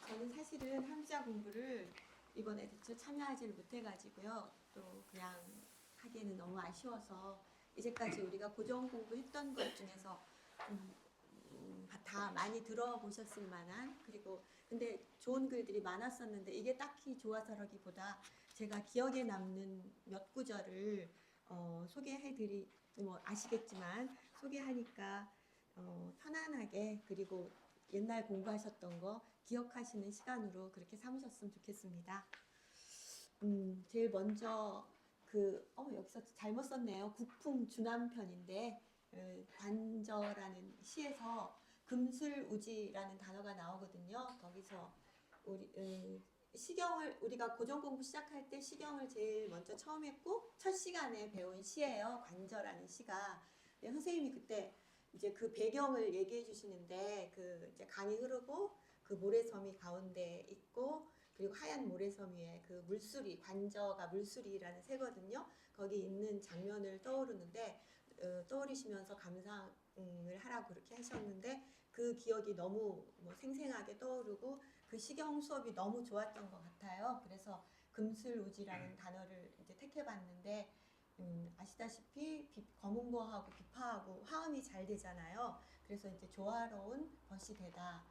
저는 사실은 함자 공부를 이번에 대처 참여하지를 못해가지고요. 또 그냥 하기에는 너무 아쉬워서 이제까지 우리가 고전 공부했던 것 중에서 다 많이 들어보셨을 만한 그리고 근데 좋은 글들이 많았었는데 이게 딱히 좋아서라기보다 제가 기억에 남는 몇 구절을 뭐 아시겠지만 소개하니까 편안하게 그리고 옛날 공부하셨던 거 기억하시는 시간으로 그렇게 삼으셨으면 좋겠습니다. 제일 먼저 여기서 잘못 썼네요. 국풍주남편인데 관저라는 시에서 금술우지라는 단어가 나오거든요. 거기서 우리가 고전 공부 시작할 때 시경을 제일 먼저 처음 했고 첫 시간에 배운 시예요. 관저라는 시가. 선생님이 그때 이제 그 배경을 얘기해 주시는데 이제 강이 흐르고 그 모래섬이 가운데 있고 그리고 하얀 모래섬 위에 그 물수리 관저가 물수리라는 새거든요. 거기 있는 장면을 떠오르시면서 감상을 하라고 그렇게 하셨는데 그 기억이 너무 생생하게 떠오르고 그 시경 수업이 너무 좋았던 것 같아요. 그래서 금슬우지라는 단어를 이제 택해봤는데 아시다시피 검은 거하고 비파하고 화음이 잘 되잖아요. 그래서 이제 조화로운 벗이 되다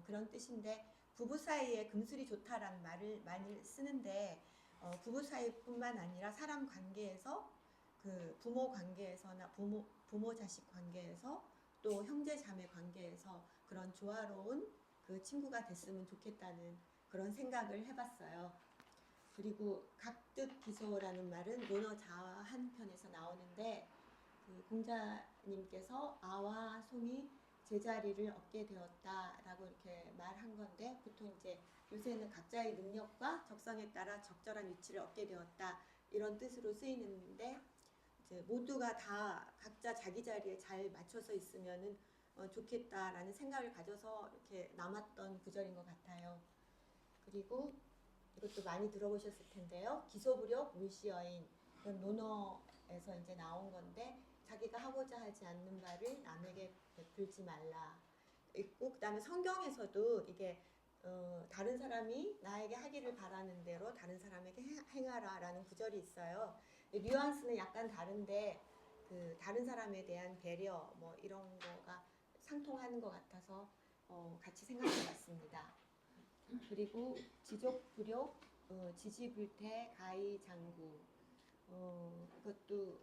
그런 뜻인데 부부 사이에 금슬이 좋다라는 말을 많이 쓰는데 부부 사이뿐만 아니라 사람 관계에서 그 부모 관계에서나 부모 자식 관계에서 또 형제 자매 관계에서 그런 조화로운 그 친구가 됐으면 좋겠다는 그런 생각을 해봤어요. 그리고 각득기소라는 말은 논어자화 한 편에서 나오는데 그 공자님께서 아와 송이 제자리를 얻게 되었다라고 이렇게 말한 건데 보통 이제 요새는 각자의 능력과 적성에 따라 적절한 위치를 얻게 되었다 이런 뜻으로 쓰이는데 이제 모두가 다 각자 자기 자리에 잘 맞춰서 있으면은 좋겠다라는 생각을 가져서 이렇게 남았던 구절인 것 같아요. 그리고 이것도 많이 들어보셨을 텐데요. 기소부력 물시여인 이건 논어에서 이제 나온 건데 자기가 하고자 하지 않는 바를 남에게 베풀지 말라 있고 그다음에 성경에서도 이게 다른 사람이 나에게 하기를 바라는 대로 다른 사람에게 행하라라는 구절이 있어요. 뉘앙스는 약간 다른데 그 다른 사람에 대한 배려 뭐 이런 거가 상통하는 것 같아서 같이 생각해봤습니다. 그리고 지족불욕, 지지불태, 가의장구 이것도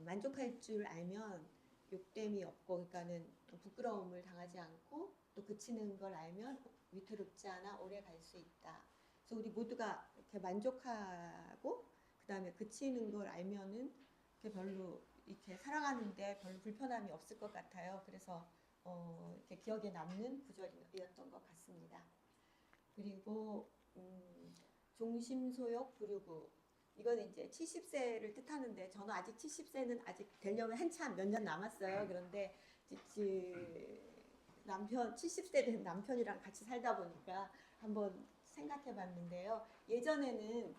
만족할 줄 알면 욕됨이 없고 그러니까는 부끄러움을 당하지 않고 또 그치는 걸 알면 위태롭지 않아 오래 갈 수 있다. 그래서 우리 모두가 이렇게 만족하고 그다음에 그치는 걸 알면은 이렇게 별로 이렇게 살아가는데 별로 불편함이 없을 것 같아요. 그래서 이렇게 기억에 남는 구절이었던 것 같습니다. 그리고 종심소욕 부류구 이건 이제 70세를 뜻하는데 저는 아직 70세는 아직 되려면 한참 몇 년 남았어요. 그런데 남편 70세 된 남편이랑 같이 살다 보니까 한번 생각해 봤는데요. 예전에는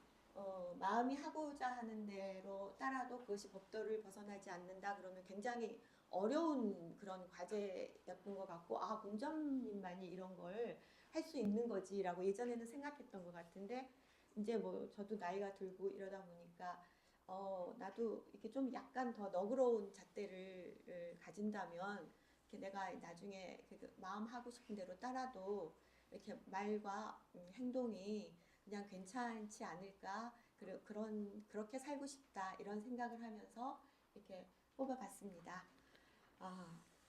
마음이 하고자 하는 대로 따라도 그것이 법도를 벗어나지 않는다 그러면 굉장히 어려운 그런 과제였던 것 같고 아 공자님만이 이런 걸 할 수 있는 거지라고 예전에는 생각했던 것 같은데 이제 뭐 저도 나이가 들고 이러다 보니까 나도 이렇게 좀 약간 더 너그러운 잣대를 가진다면 이렇게 내가 나중에 마음 하고 싶은 대로 따라도 이렇게 말과 행동이 그냥 괜찮지 않을까 그렇게 살고 싶다 이런 생각을 하면서 이렇게 뽑아봤습니다.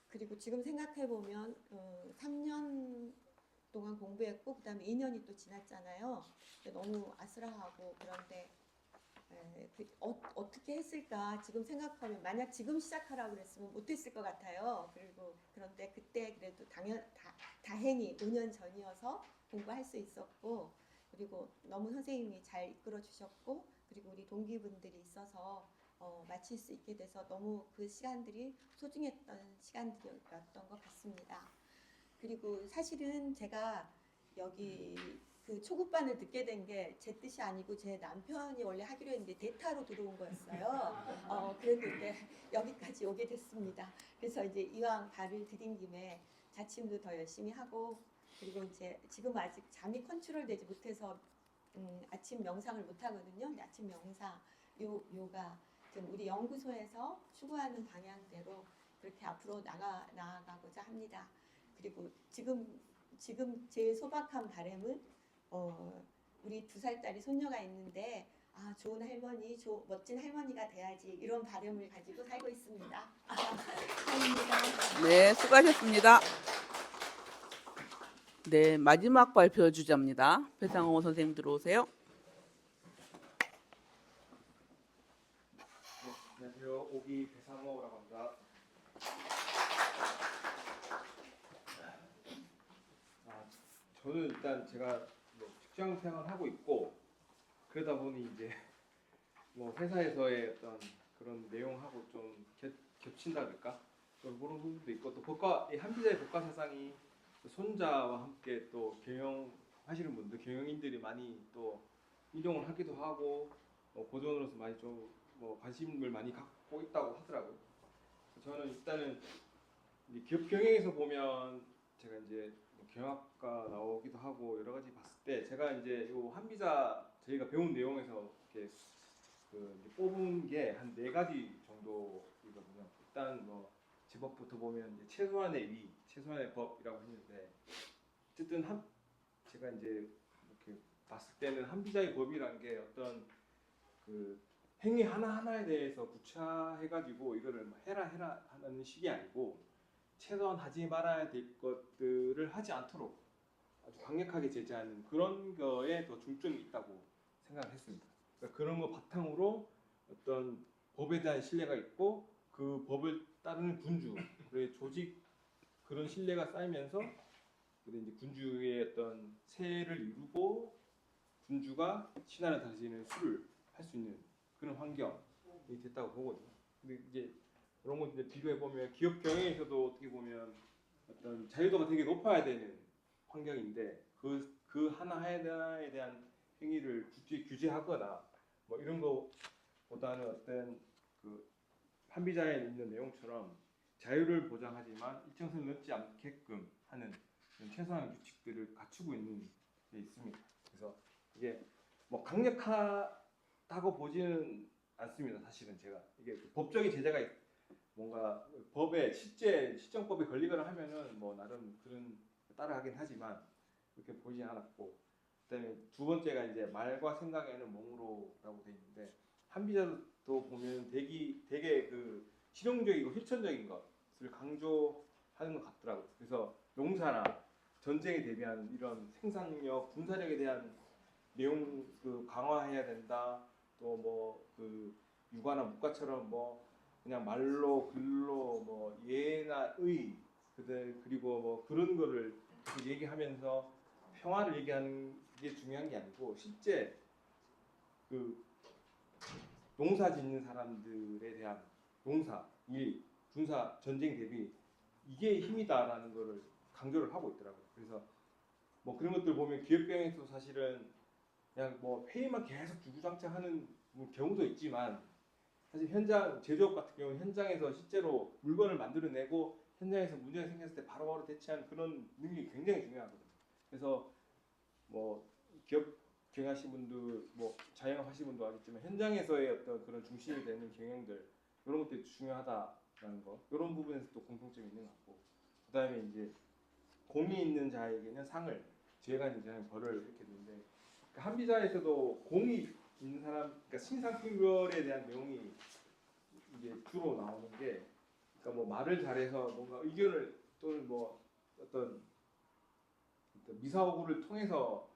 그리고 지금 생각해 보면 3년 동안 공부했고 그다음에 2년이 또 지났잖아요. 너무 아슬아하고 그런데 어떻게 했을까 지금 생각하면 만약 지금 시작하라고 그랬으면 못했을 것 같아요. 그리고 그런데 그때 그래도 다행히 5년 전이어서 공부할 수 있었고 그리고 너무 선생님이 잘 이끌어 주셨고 그리고 우리 동기분들이 있어서 마칠 수 있게 돼서 너무 그 시간들이 소중했던 시간들이었던 것 같습니다. 그리고 사실은 제가 여기 그 초급반을 듣게 된 게 제 뜻이 아니고 제 남편이 원래 하기로 했는데 대타로 들어온 거였어요. 그래도 이제 여기까지 오게 됐습니다. 그래서 이제 이왕 발을 들인 김에 자침도 더 열심히 하고 그리고 이제 지금 아직 잠이 컨트롤되지 못해서 아침 명상을 못 하거든요. 근데 아침 명상, 요가 좀 우리 연구소에서 추구하는 방향대로 그렇게 앞으로 나아가고자 합니다. 그리고 지금 제일 소박한 바람은 우리 2살짜리 손녀가 있는데 좋은 할머니, 멋진 할머니가 돼야지 이런 바람을 가지고 살고 있습니다. 감사합니다. 네, 수고하셨습니다. 네, 마지막 발표 주자입니다. 배상호 선생님 들어오세요. 안녕하세요. 오기 배상호라고 합니다. 저는 일단 제가 뭐 직장 생활을 하고 있고 그러다 보니 이제 뭐 회사에서의 어떤 그런 내용하고 좀 겹친다랄까 그런 부분도 있고 또 이 한비자의 법과 사상이 손자와 함께 또 경영하시는 분들 경영인들이 많이 또 인용을 하기도 하고 고전으로서 많이 좀 관심을 많이 갖고 있다고 하더라고요. 저는 일단은 기업 경영에서 보면 제가 이제 경영학과 나오기도 하고 여러 가지 봤을 때 제가 이제 요 한비자 저희가 배운 내용에서 이렇게 이제 뽑은 게 한 4가지 정도이거든요. 일단 뭐 제법부터 보면 이제 최소한의 위, 최소한의 법이라고 했는데 어쨌든 제가 이제 이렇게 봤을 때는 한비자의 법이란 게 어떤 그 행위 하나하나에 대해서 구차해가지고 이거를 뭐 해라 하는 식이 아니고 최소한 하지 말아야 될 것들을 하지 않도록 아주 강력하게 제재하는 그런 거에 더 중점이 있다고 생각했습니다. 그러니까 그런 거 바탕으로 어떤 법에 대한 신뢰가 있고 그 법을 따르는 군주, 그의 조직 그런 신뢰가 쌓이면서 이제 군주의 어떤 세를 이루고 군주가 신하를 다스리는 수를 할 수 있는 그런 환경이 됐다고 보거든요. 근데 이제 그런 거 이제 비교해 보면 기업 경영에서도 어떻게 보면 어떤 자유도가 되게 높아야 되는 환경인데 그 하나하나에 대한 행위를 규제하거나 뭐 이런 거보다는 어떤 그 판비자에 있는 내용처럼 자유를 보장하지만 일정선을 넘지 않게끔 하는 최소한 규칙들을 갖추고 있는 게 있습니다. 그래서 이게 뭐 강력하다고 보지는 않습니다. 사실은 제가 이게 법적인 제재가 뭔가 법에 실제 시정법에 걸리거나 하면은 뭐 나름 그런 따라가긴 하지만 그렇게 보지 않았고, 그다음에 두 번째가 이제 말과 생각에는 몸으로라고 돼 있는데 한비자도 보면 되게 그 실용적이고 실천적인 것을 강조하는 것 같더라고요. 그래서 농사나 전쟁에 대비한 이런 생산력, 군사력에 대한 내용 그 강화해야 된다. 또 뭐 그 육아나 문과처럼 뭐 그냥 말로 글로 뭐 예나 의 그리고 뭐 그런 거를 얘기하면서 평화를 얘기하는 게 중요한 게 아니고 실제 그 농사 짓는 사람들에 대한 농사, 일, 군사, 전쟁 대비 이게 힘이다라는 거를 강조를 하고 있더라고요. 그래서 뭐 그런 것들 보면 기업 경영에서 사실은 그냥 뭐 회의만 계속 주구장창하는 경우도 있지만 사실 현장 제조업 같은 경우는 현장에서 실제로 물건을 만들어내고 현장에서 문제가 생겼을 때 바로바로 대처하는 그런 능력이 굉장히 중요하거든요. 그래서 뭐 기업 경영하시는 분들, 뭐 자영업 하시는 분도 알겠지만 현장에서의 어떤 그런 중심이 되는 경영들 이런 것들이 중요하다라는 거, 이런 부분에서 또 공통점이 있는 것 같고, 그다음에 이제 공이 있는 자에게는 상을, 죄가 있는 자에게는 벌을 이렇게 되는데 한비자에서도 공이 있는 사람, 그러니까 신상필벌에 대한 내용이 이제 주로 나오는 게, 그러니까 뭐 말을 잘해서 뭔가 의견을 또는 뭐 어떤 미사오구를 통해서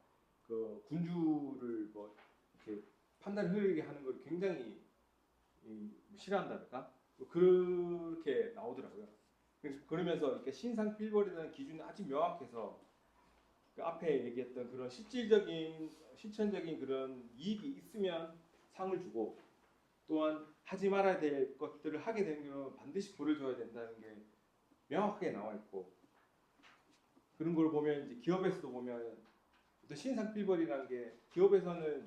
그 군주를 뭐 이렇게 판단 흐르게 하는 걸 굉장히 싫어한다니까 그렇게 나오더라고요. 그래서 그러면서 이렇게 신상필벌이라는 기준이 아주 명확해서 그 앞에 얘기했던 그런 실질적인 실천적인 그런 이익이 있으면 상을 주고, 또한 하지 말아야 될 것들을 하게 되면 반드시 벌을 줘야 된다는 게 명확하게 나와 있고, 그런 걸 보면 이제 기업에서도 보면 또 신상필벌이라는 게 기업에서는,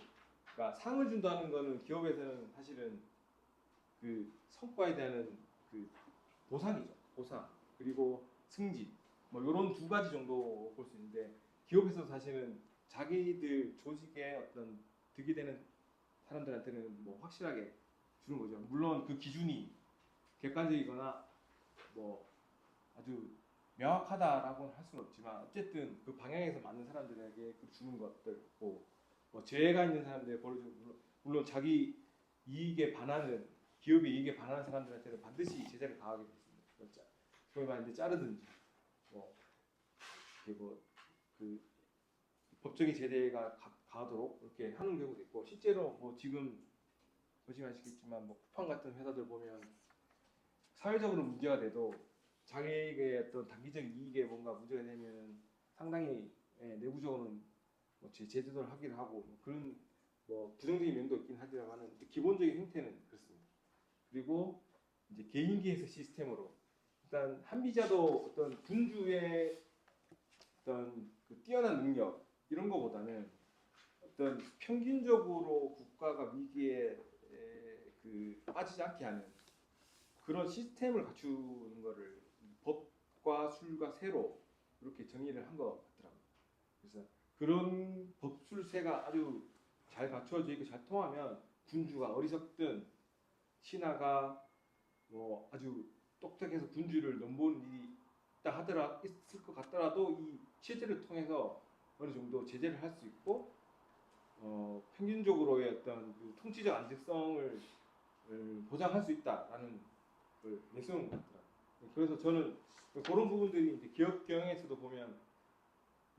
그러니까 상을 준다는 거는 기업에서는 사실은 그 성과에 대한 그 보상이죠. 보상 그리고 승진 뭐 이런 두 가지 정도 볼 수 있는데, 기업에서 사실은 자기들 조직에 어떤 득이 되는 사람들한테는 뭐 확실하게 주는 거죠. 물론 그 기준이 객관적이거나 뭐 아주 명확하다라고는 할 수는 없지만 어쨌든 그 방향에서 맞는 사람들에게 그 주는 것들, 뭐 죄가 있는 사람들에 벌어주는, 물론 자기 이익에 반하는, 기업의 이익에 반하는 사람들한테는 반드시 제재를 가하게 돼 있습니다. 소위 말하는 자르든지 뭐 그 법적인 제재가 가도록 이렇게 하는 경우도 있고, 실제로 뭐 지금 보시면 아시겠지만 뭐 쿠팡 같은 회사들 보면 사회적으로 문제가 돼도 자기의 어떤 단기적 이익에 뭔가 문제가 되면 상당히 내부적으로는 뭐 제재를 하기도 하고 뭐 그런 뭐 부정적인 면도 있긴 하지만 기본적인 형태는 그렇습니다. 그리고 이제 개인기획서 시스템으로 일단 한비자도 어떤 군주의 어떤 그 뛰어난 능력 이런 거보다는 어떤 평균적으로 국가가 위기에 그 빠지지 않게 하는 그런 시스템을 갖추는 거를 법과 술과 세로 그렇게 정의를 한 것 같더라고요. 그래서 그런 법술세가 아주 잘 갖춰져 있고 잘 통하면 군주가 어리석든 신하가 뭐 아주 똑똑해서 군주를 넘보는 일이 있다 하더라 있을 것 같더라도 이 실제를 통해서 어느 정도 제재를 할 수 있고 평균적으로의 어떤 그 통치적 안정성을 보장할 수 있다라는 걸 내세운 것 같더라고요. 그래서 저는 그런 부분들이 이제 기업 경영에서도 보면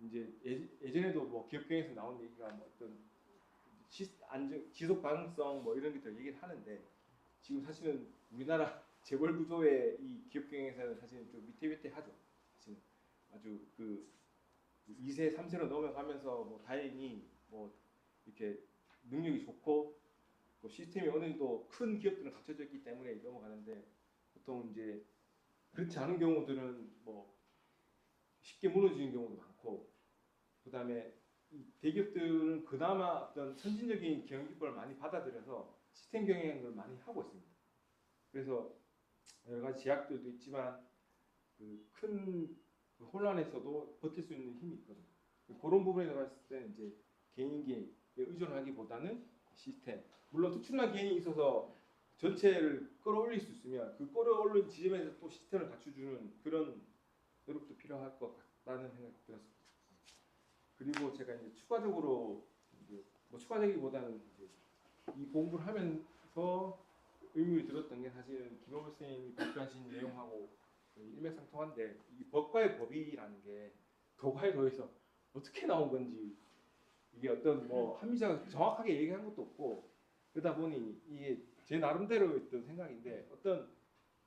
이제 예전에도 뭐 기업 경영에서 나온 얘기가 뭐 어떤 지속 가능성 뭐 이런 것들 얘기를 하는데 지금 사실은 우리나라 재벌 구조의 이 기업 경영에서는 사실은 좀 위태위태하죠. 사실은 아주 그 2세, 3세로 넘어가면서 뭐 다행히 뭐 이렇게 능력이 좋고 뭐 시스템이 어느 정도 큰 기업들은 갖춰져 있기 때문에 넘어가는데 보통 이제 그렇지 않은 경우들은 뭐 쉽게 무너지는 경우도 많고 그다음에 이 대기업들은 그나마 어떤 선진적인 경영 기법을 많이 받아들여서 시스템 경영을 많이 하고 있습니다. 그래서 여러 가지 제약들도 있지만 그 큰 혼란에서도 버틸 수 있는 힘이 있거든요. 그런 부분에 봤을 때 이제 개인에게 의존하기보다는 시스템. 물론 특출난 개인이 있어서 전체를 끌어올릴 수 있으면 그 끌어올린 지점에서 또 시스템을 갖춰주는 그런 노력도 필요할 것 같다는 생각이 들었습니다. 그리고 제가 이제 추가적으로 이제 뭐 추가적이기보다는 이제 이 공부를 하면서 의문이 들었던 게 사실은 김호걸 선생님이 발표하신 내용하고 일맥상통한데 이 법과의 법이라는 게 도과의 도에서 어떻게 나온 건지 이게 어떤 뭐 한미자가 정확하게 얘기한 것도 없고 그러다 보니 이게 제 나름대로 했던 생각인데 어떤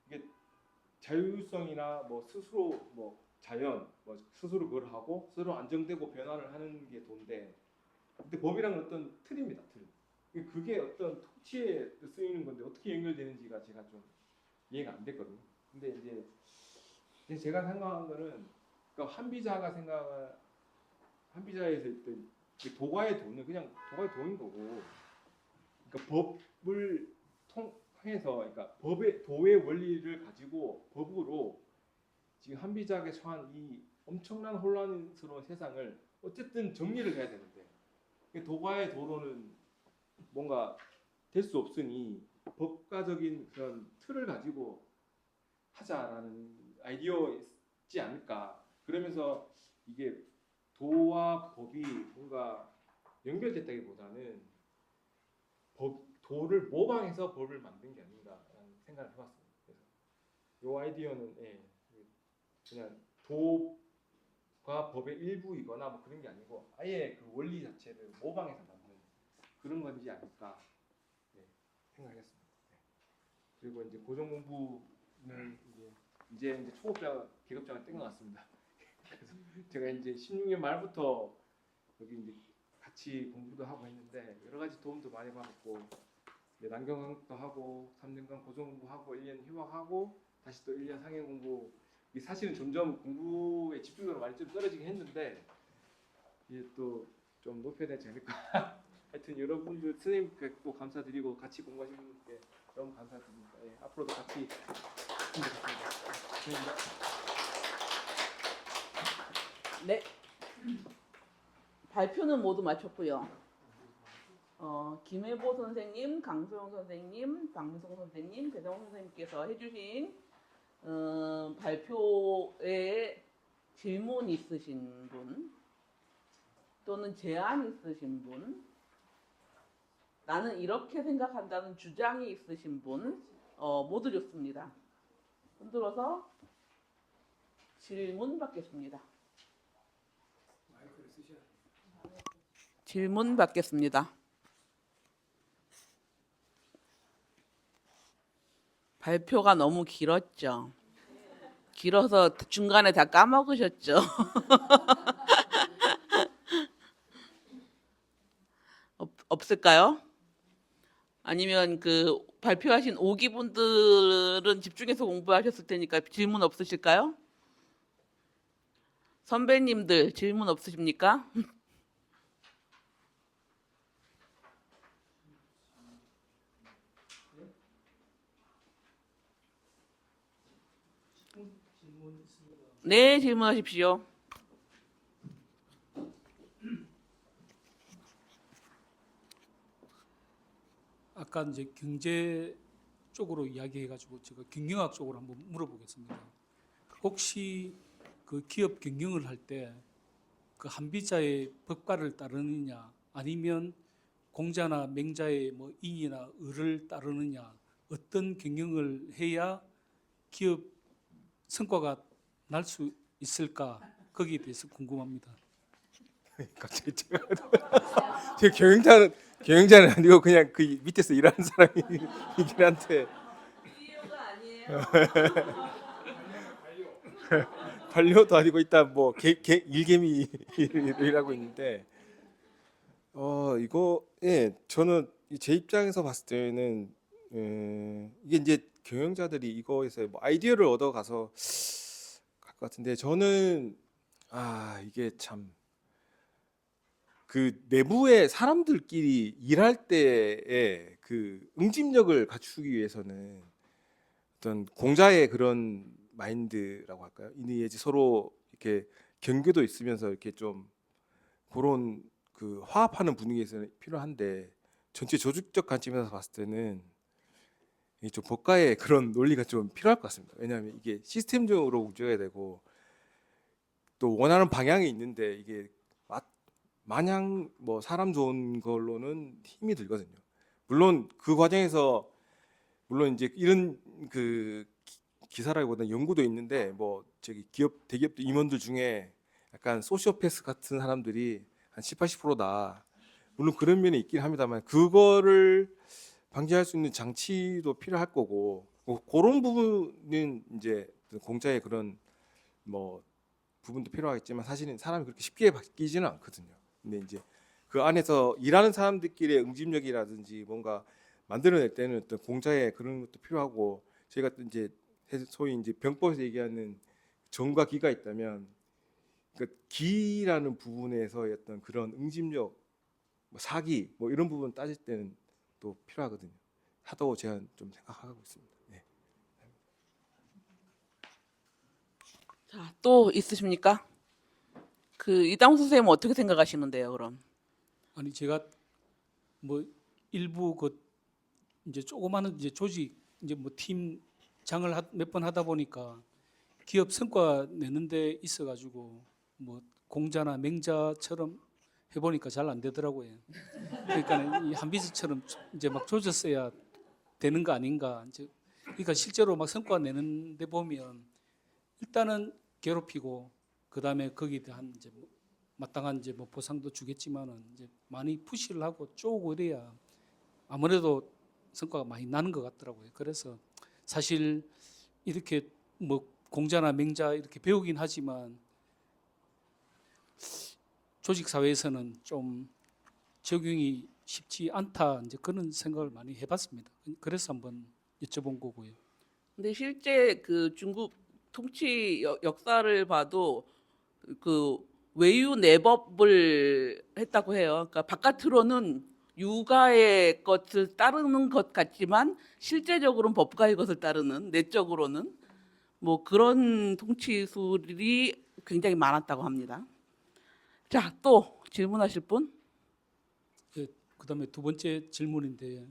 이게 자율성이나 뭐 스스로 뭐 자연 뭐 스스로 그걸 하고 스스로 안정되고 변화를 하는 게 도인데 근데 법이란 건 어떤 틀입니다. 틀. 그게 어떤 통치에 쓰이는 건데 어떻게 연결되는지가 제가 좀 이해가 안 됐거든요. 근데 이제 제가 생각한 거는 그러니까 한비자에서 있던 도가의 도는 그냥 도가의 도인 거고 그러니까 법을 통해서 그러니까 법의 도의 원리를 가지고 법으로 지금 한비자에 처한 이 엄청난 혼란스러운 세상을 어쨌든 정리를 해야 되는데 도가의 도로는 뭔가 될 수 없으니 법가적인 그런 틀을 가지고 하자라는 아이디어였지 않을까. 그러면서 이게 도와 법이 뭔가 연결됐다기보다는 도를 모방해서 법을 만든 게 아닌가라는 생각을 해봤습니다. 그래서 이 아이디어는 그냥 도가 법의 일부이거나 뭐 그런 게 아니고 아예 그 원리 자체를 모방해서 만든 그런 건지 아닐까 생각했습니다. 그리고 이제 고정 공부는 이제 초급자 계급장을 뗀 것 같습니다. 그래서 제가 이제 16년 말부터 여기 이제 같이 공부도 하고 했는데 여러 가지 도움도 많이 받았고 난경강도 하고 3년간 고정 공부하고 1년 휴학하고 다시 또 1년 상해 공부. 사실은 점점 공부에 집중도가 많이 좀 떨어지긴 했는데 이제 또 좀 높여야 되지 않을까. 하여튼 여러분들 선생님께 또 감사드리고 같이 공부하신 분께 너무 감사드립니다. 앞으로도 같이 힘내겠습니다. 네. 발표는 모두 마쳤고요. 김혜보 선생님, 강소영 선생님, 박민성 선생님, 배정호 선생님께서 해주신 발표에 질문 있으신 분 또는 제안 있으신 분 나는 이렇게 생각한다는 주장이 있으신 분 모두 좋습니다. 흔들어서 질문 받겠습니다. 질문 받겠습니다. 발표가 너무 길었죠. 길어서 중간에 다 까먹으셨죠. 없을까요? 아니면 그 발표하신 5기 분들은 집중해서 공부하셨을 테니까 질문 없으실까요? 선배님들 질문 없으십니까? 네, 질문하십시오. 아까 이제 경제 쪽으로 이야기해가지고 제가 경영학 쪽으로 한번 물어보겠습니다. 혹시 그 기업 경영을 할 때 그 한비자의 법과를 따르느냐 아니면 공자나 맹자의 뭐 이이나 의를 따르느냐 어떤 경영을 해야 기업 성과가 날 수 있을까 거기에 대해서 궁금합니다. 갑자기 제가 경영자는 아니고 그냥 그 밑에서 일하는 사람이긴 한데 이유가 아니에요. 반려도 아니고 일단 뭐 일개미 일하고 있는데 이거 저는 제 입장에서 봤을 때는 이게 이제 경영자들이 이거에서 뭐 아이디어를 얻어가서 갈 것 같은데 저는 이게 참 그 내부의 사람들끼리 일할 때의 그 응집력을 갖추기 위해서는 어떤 공자의 그런 마인드라고 할까요? 이내지 서로 이렇게 경계도 있으면서 이렇게 좀 그런 그 화합하는 분위기에서는 필요한데 전체 조직적 관점에서 봤을 때는 이게 좀 법가의 그런 논리가 좀 필요할 것 같습니다. 왜냐하면 이게 시스템적으로 움직여야 되고 또 원하는 방향이 있는데 이게 마냥 뭐 사람 좋은 걸로는 힘이 들거든요. 물론 그 과정에서 물론 이제 이런 그 기사라기보다 연구도 있는데 뭐 저기 대기업 임원들 중에 약간 소시오패스 같은 사람들이 한 10, 80%다. 물론 그런 면이 있긴 합니다만 그거를 방지할 수 있는 장치도 필요할 거고 뭐 그런 부분은 이제 공자의 그런 뭐 부분도 필요하겠지만 사실은 사람이 그렇게 쉽게 바뀌지는 않거든요. 근데 이제 그 안에서 일하는 사람들끼리의 응집력이라든지 뭔가 만들어낼 때는 어떤 공자의 그런 것도 필요하고 저희가 또 이제 소위 이제 병법에서 얘기하는 정과 기가 있다면 그 기라는 부분에서의 어떤 그런 응집력, 뭐 사기 뭐 이런 부분 따질 때는 또 필요하거든요. 하다고 제가 좀 생각하고 있습니다. 네. 자, 또 있으십니까? 그 이당수 선생님은 어떻게 생각하시는데요, 그럼? 아니 제가 뭐 일부 그 이제 조그마한 이제 조직 이제 뭐 팀장을 몇 번 하다 보니까 기업 성과 내는데 있어가지고 뭐 공자나 맹자처럼 해보니까 잘 안 되더라고요. 그러니까 이 한비즈처럼 이제 막 조졌어야 되는 거 아닌가. 이제 그러니까 실제로 막 성과 내는데 보면 일단은 괴롭히고 그 다음에 거기에 대한 이제 뭐 마땅한 이제 뭐 보상도 주겠지만은 이제 많이 푸시를 하고 쪼고 이래야 아무래도 성과가 많이 나는 것 같더라고요. 그래서 사실 이렇게 뭐 공자나 맹자 이렇게 배우긴 하지만 조직 사회에서는 좀 적용이 쉽지 않다 이제 그런 생각을 많이 해봤습니다. 그래서 한번 여쭤본 거고요. 근데 실제 그 중국 통치 역사를 봐도 그 외유 내법을 했다고 해요. 그러니까 바깥으로는 유가의 것을 따르는 것 같지만 실제적으로는 법가의 것을 따르는 내적으로는 뭐 그런 통치술이 굉장히 많았다고 합니다. 자, 또 질문하실 분? 예, 그다음에 두 번째 질문인데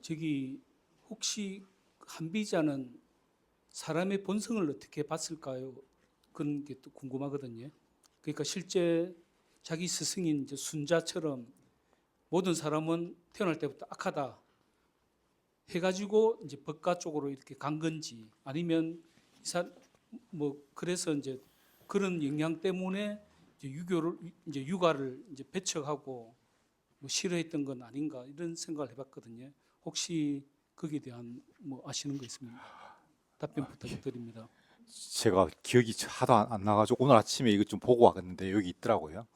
저기 혹시 한비자는 사람의 본성을 어떻게 봤을까요? 그런 게 또 궁금하거든요. 그러니까 실제 자기 스승인 이제 순자처럼 모든 사람은 태어날 때부터 악하다 해가지고 이제 법가 쪽으로 이렇게 간 건지 아니면 뭐 그래서 이제 그런 영향 때문에 이제 육아를 이제 배척하고 뭐 싫어했던 건 아닌가 이런 생각을 해봤거든요. 혹시 거기에 대한 뭐 아시는 거 있습니까? 답변 부탁드립니다. 제가 기억이 하도 안 나가지고 오늘 아침에 이거 좀 보고 왔는데 여기 있더라고요.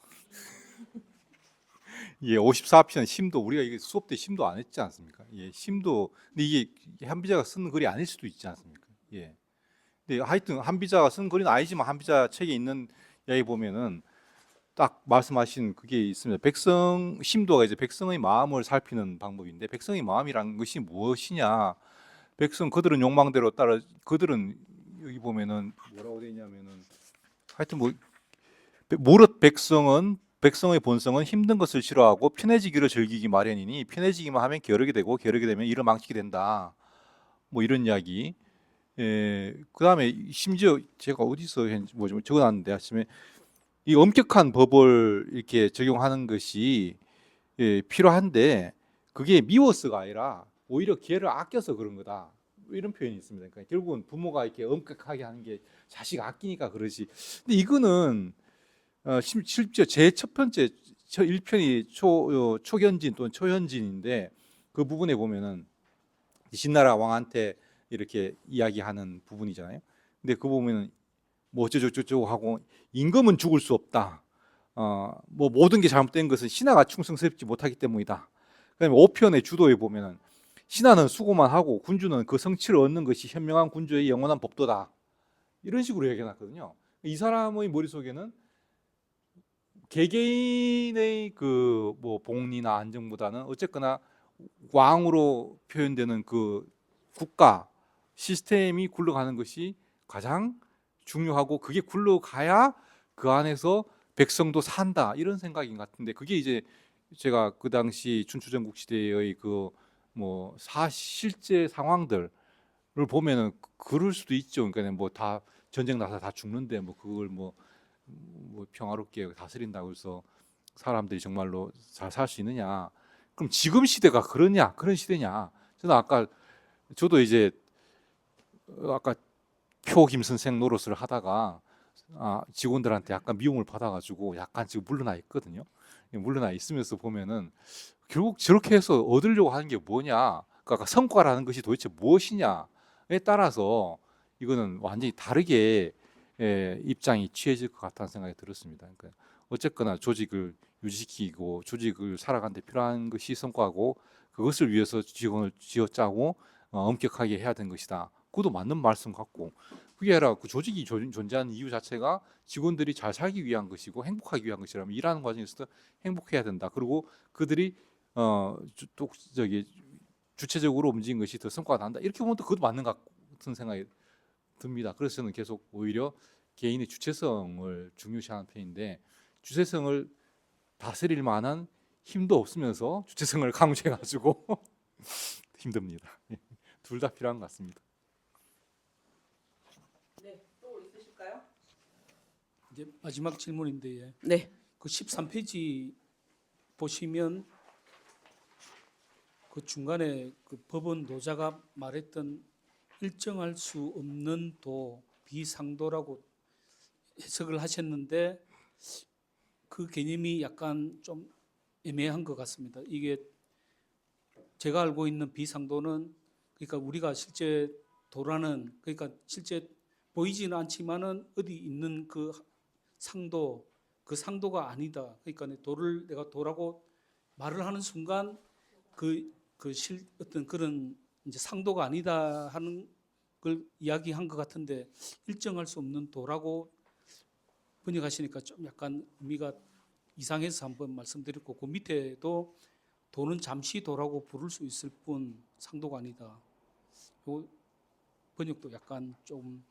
이게 54편 심도 우리가 이게 수업 때 심도 안 했지 않습니까? 예, 심도 근데 이게 한비자가 쓴 글이 아닐 수도 있지 않습니까? 예. 근데 하여튼 한비자가 쓴 글은 아니지만 한비자 책에 있는 이야기 보면은 딱 말씀하신 그게 있습니다. 백성 심도가 이제 백성의 마음을 살피는 방법인데 백성의 마음이란 것이 무엇이냐? 백성 그들은 욕망대로 따라 그들은 여기 보면은 뭐라고 되어 있냐면은 하여튼 뭐 무릇 백성은 백성의 본성은 힘든 것을 싫어하고 편해지기를 즐기기 마련이니 편해지기만 하면 게으르게 되고 게으르게 되면 일을 망치게 된다. 뭐 이런 이야기. 그다음에 심지어 제가 어디서 뭐 적어놨는데 아침에 이 엄격한 법을 이렇게 적용하는 것이 필요한데 그게 미워서가 아니라 오히려 기회를 아껴서 그런 거다. 이런 표현이 있습니다. 그러니까 결국은 부모가 이렇게 엄격하게 하는 게 자식 아끼니까 그러지. 근데 이거는 실제 제 첫 번째 저 1편이 초견진 또는 초현진인데 그 부분에 보면은 신나라 왕한테 이렇게 이야기하는 부분이잖아요. 근데 그 보면은 뭐 어쩌고저쩌고 하고 임금은 죽을 수 없다. 뭐 모든 게 잘못된 것은 신하가 충성스럽지 못하기 때문이다. 그다음에 5편의 주도에 보면은 신하는 수고만 하고 군주는 그 성취를 얻는 것이 현명한 군주의 영원한 법도다. 이런 식으로 얘기해놨거든요. 이 사람의 머릿속에는 개개인의 그 뭐 복리나 안정보다는 어쨌거나 왕으로 표현되는 그 국가 시스템이 굴러가는 것이 가장 중요하고 그게 굴러가야 그 안에서 백성도 산다 이런 생각인 것 같은데 그게 이제 제가 그 당시 춘추전국 시대의 그 뭐 실제 상황들을 보면은 그럴 수도 있죠. 그러니까 뭐 다 전쟁 나서 다 죽는데 뭐 그걸 뭐 평화롭게 다스린다고 해서 사람들이 정말로 잘 살 수 있느냐? 그럼 지금 시대가 그러냐? 그런 시대냐? 저도 이제 아까 표 김 선생 노릇을 하다가 직원들한테 약간 미움을 받아가지고 약간 지금 물러나 있거든요. 물러나 있으면서 보면은 결국 저렇게 해서 얻으려고 하는 게 뭐냐? 그러니까 성과라는 것이 도대체 무엇이냐에 따라서 이거는 완전히 다르게 입장이 취해질 것 같다는 생각이 들었습니다. 그러니까 어쨌거나 조직을 유지시키고 조직을 살아가는 데 필요한 것이 성과고 그것을 위해서 직원을 쥐어짜고 엄격하게 해야 되는 것이다. 그것도 맞는 말씀 같고 그게 아니라 그 조직이 존재하는 이유 자체가 직원들이 잘 살기 위한 것이고 행복하기 위한 것이라면 일하는 과정에서도 행복해야 된다. 그리고 그들이 또 주체적으로 움직인 것이 더 성과가 난다. 이렇게 보면 또 그것도 맞는 것 같은 생각이 듭니다. 그래서 저는 계속 오히려 개인의 주체성을 중요시하는 편인데 주체성을 다스릴 만한 힘도 없으면서 주체성을 강조해가지고 힘듭니다. 둘 다 필요한 것 같습니다. 네, 또 있으실까요? 이제 마지막 질문인데 예. 네. 그 13페이지 보시면 그 중간에 그 법원 노자가 말했던 일정할 수 없는 도 비상도라고 해석을 하셨는데 그 개념이 약간 좀 애매한 것 같습니다. 이게 제가 알고 있는 비상도는 그러니까 우리가 실제 도라는 그러니까 실제 보이지는 않지만은 어디 있는 그 상도 그 상도가 아니다. 그러니까 도를 내가 도라고 말을 하는 순간 어떤 그런 이제 상도가 아니다 하는 걸 이야기한 것 같은데 일정할 수 없는 도라고 번역하시니까 좀 약간 의미가 이상해서 한번 말씀드렸고 그 밑에도 도는 잠시 도라고 부를 수 있을 뿐 상도가 아니다. 요 번역도 약간 좀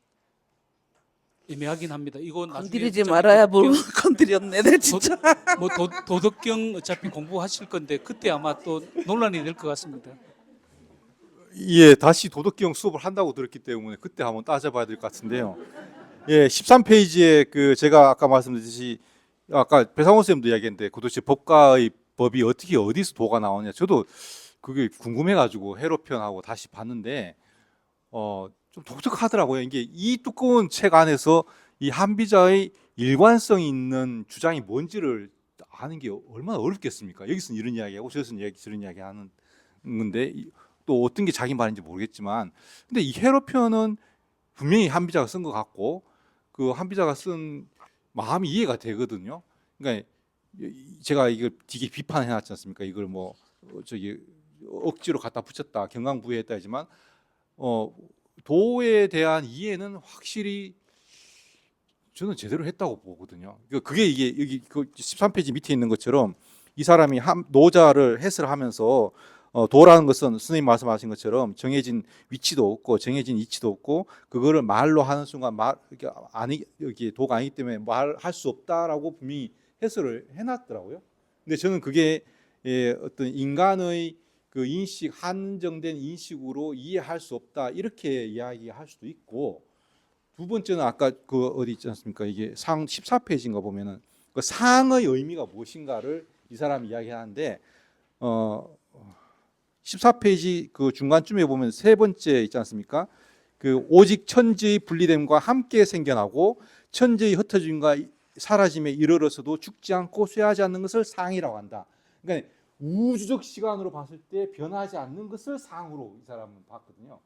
애매하긴 합니다. 이거 나중에 건드리지 말아야 뭘 건드렸네, 내 진짜. 뭐 도덕경 어차피 공부하실 건데 그때 아마 또 논란이 될 것 같습니다. 예, 다시 도덕경 수업을 한다고 들었기 때문에 그때 한번 따져봐야 될 것 같은데요. 예, 13페이지에 그 제가 아까 말씀드렸듯이 아까 배상호 쌤도 이야기했는데 그 도대체 법이 어떻게 어디서 도가 나오냐. 저도 그게 궁금해가지고 해로편하고 다시 봤는데 좀 독특하더라고요. 이게 이 두꺼운 책 안에서 이 한비자의 일관성 있는 주장이 뭔지를 아는 게 얼마나 어렵겠습니까? 여기서는 이런 이야기하고 저기서는 저런 이야기하는 건데 또 어떤 게 자기 말인지 모르겠지만 근데 이 해로편은 분명히 한비자가 쓴 것 같고 그 한비자가 쓴 마음이 이해가 되거든요. 그러니까 제가 이걸 되게 비판해 놨지 않습니까? 이걸 뭐 억지로 갖다 붙였다 경강부회했다 하지만 도에 대한 이해는 확실히 저는 제대로 했다고 보거든요. 그게 이게 여기 그 13페이지 밑에 있는 것처럼 이 사람이 노자를 해설하면서 도라는 것은 선생님 말씀하신 것처럼 정해진 위치도 없고 정해진 이치도 없고 그거를 말로 하는 순간 여기 도가 아니기 때문에 말할 수 없다라고 분명히 해설을 해놨더라고요. 근데 저는 그게 어떤 인간의 그 인식, 한정된 인식으로 이해할 수 없다 이렇게 이야기할 수도 있고, 두 번째는 아까 그 어디 있지 않습니까? 이게 상 14페이지인가 보면은 그 상의 의미가 무엇인가를 이 사람이 이야기하는데 14페이지 그 중간쯤에 보면 세 번째 있지 않습니까? 그 오직 천지의 분리됨과 함께 생겨나고 천지의 흩어짐과 사라짐에 이르러서도 죽지 않고 쇠하지 않는 것을 상이라고 한다. 그러니까 우주적 시간으로 봤을 때 변하지 않는 것을 상으로 이 사람은 봤거든요.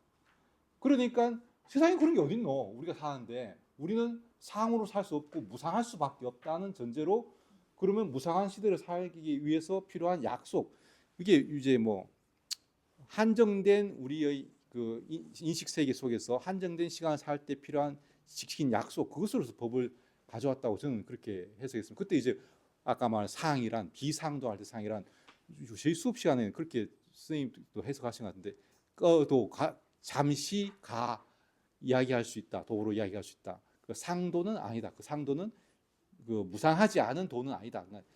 그러니까 세상에 그런 게 어딨노? 우리가 사는데 우리는 상으로 살 수 없고 무상할 수밖에 없다는 전제로, 그러면 무상한 시대를 살기 위해서 필요한 약속, 이게 이제 뭐 한정된 우리의 그 인식 세계 속에서 한정된 시간을 살 때 필요한 지킨 약속, 그것으로서 법을 가져왔다고 저는 그렇게 해석했습니다. 그때 이제 아까 말한 상이란, 비상도 할 때 상이란, 저희 수업 시간에 그렇게 선생님도 해석하신 것 같은데, 잠시 이야기할 수 있다, 도로 이야기할 수 있다. 그 상도는 아니다. 그 상도는 그 무상하지 않은 도는 아니다. 그러니까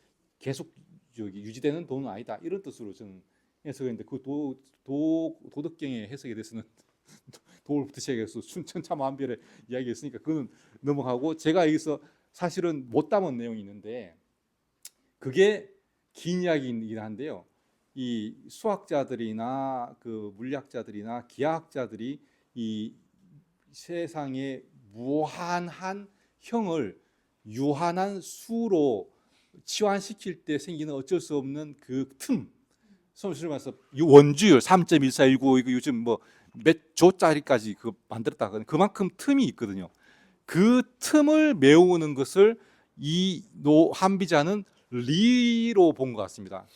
계속 유지되는 도는 아니다. 이런 뜻으로 저는 해석했는데, 그 도덕경의 해석에 대해서는 도부터 시작해서 천차만별의 이야기했으니까 그거는 넘어가고, 제가 여기서 사실은 못 담은 내용이 있는데 그게 긴 이야기이긴 한데요. 이 수학자들이나 그 물리학자들이나 기하학자들이 이 세상의 무한한 형을 유한한 수로 치환시킬 때 생기는 어쩔 수 없는 그 틈, 소위 말해서 원주율 3.1419 이거 요즘 뭐 몇 조짜리까지 그 만들었다. 그만큼 틈이 있거든요. 그 틈을 메우는 것을 이 한비자는 리로 본 것 같습니다.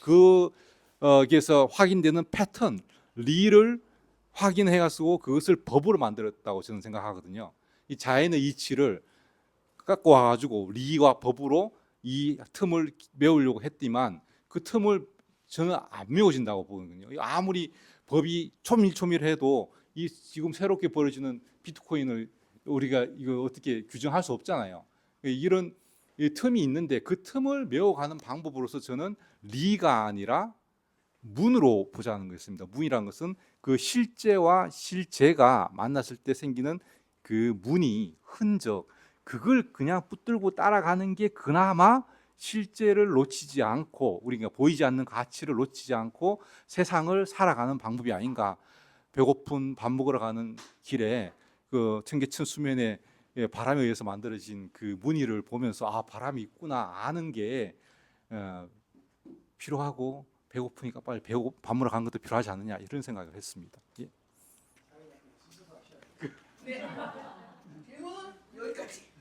그에서 확인되는 패턴, 리를 확인해가지고 그것을 법으로 만들었다고 저는 생각하거든요. 이 자연의 이치를 갖고 와가지고 리와 법으로 이 틈을 메우려고 했지만 그 틈을 저는 안 메워진다고 보거든요. 아무리 법이 초밀초밀해도 이 지금 새롭게 벌어지는 비트코인을 우리가 이거 어떻게 규정할 수 없잖아요. 이런 틈이 있는데 그 틈을 메워가는 방법으로서 저는 리가 아니라 문으로 보자는 것입니다. 문이라는 것은 그 실제와 실제가 만났을 때 생기는 그 문이, 흔적, 그걸 그냥 붙들고 따라가는 게 그나마 실제를 놓치지 않고, 우리가 보이지 않는 가치를 놓치지 않고 세상을 살아가는 방법이 아닌가. 배고픈 밥 먹으러 가는 길에 그 청계천 수면에 바람에 의해서 만들어진 그 무늬를 보면서 아, 바람이 있구나 아는 게 필요하고, 배고프니까 빨리 밥 먹으러 가는 것도 필요하지 않느냐, 이런 생각을 했습니다. 예. 네. 질문은 여기까지.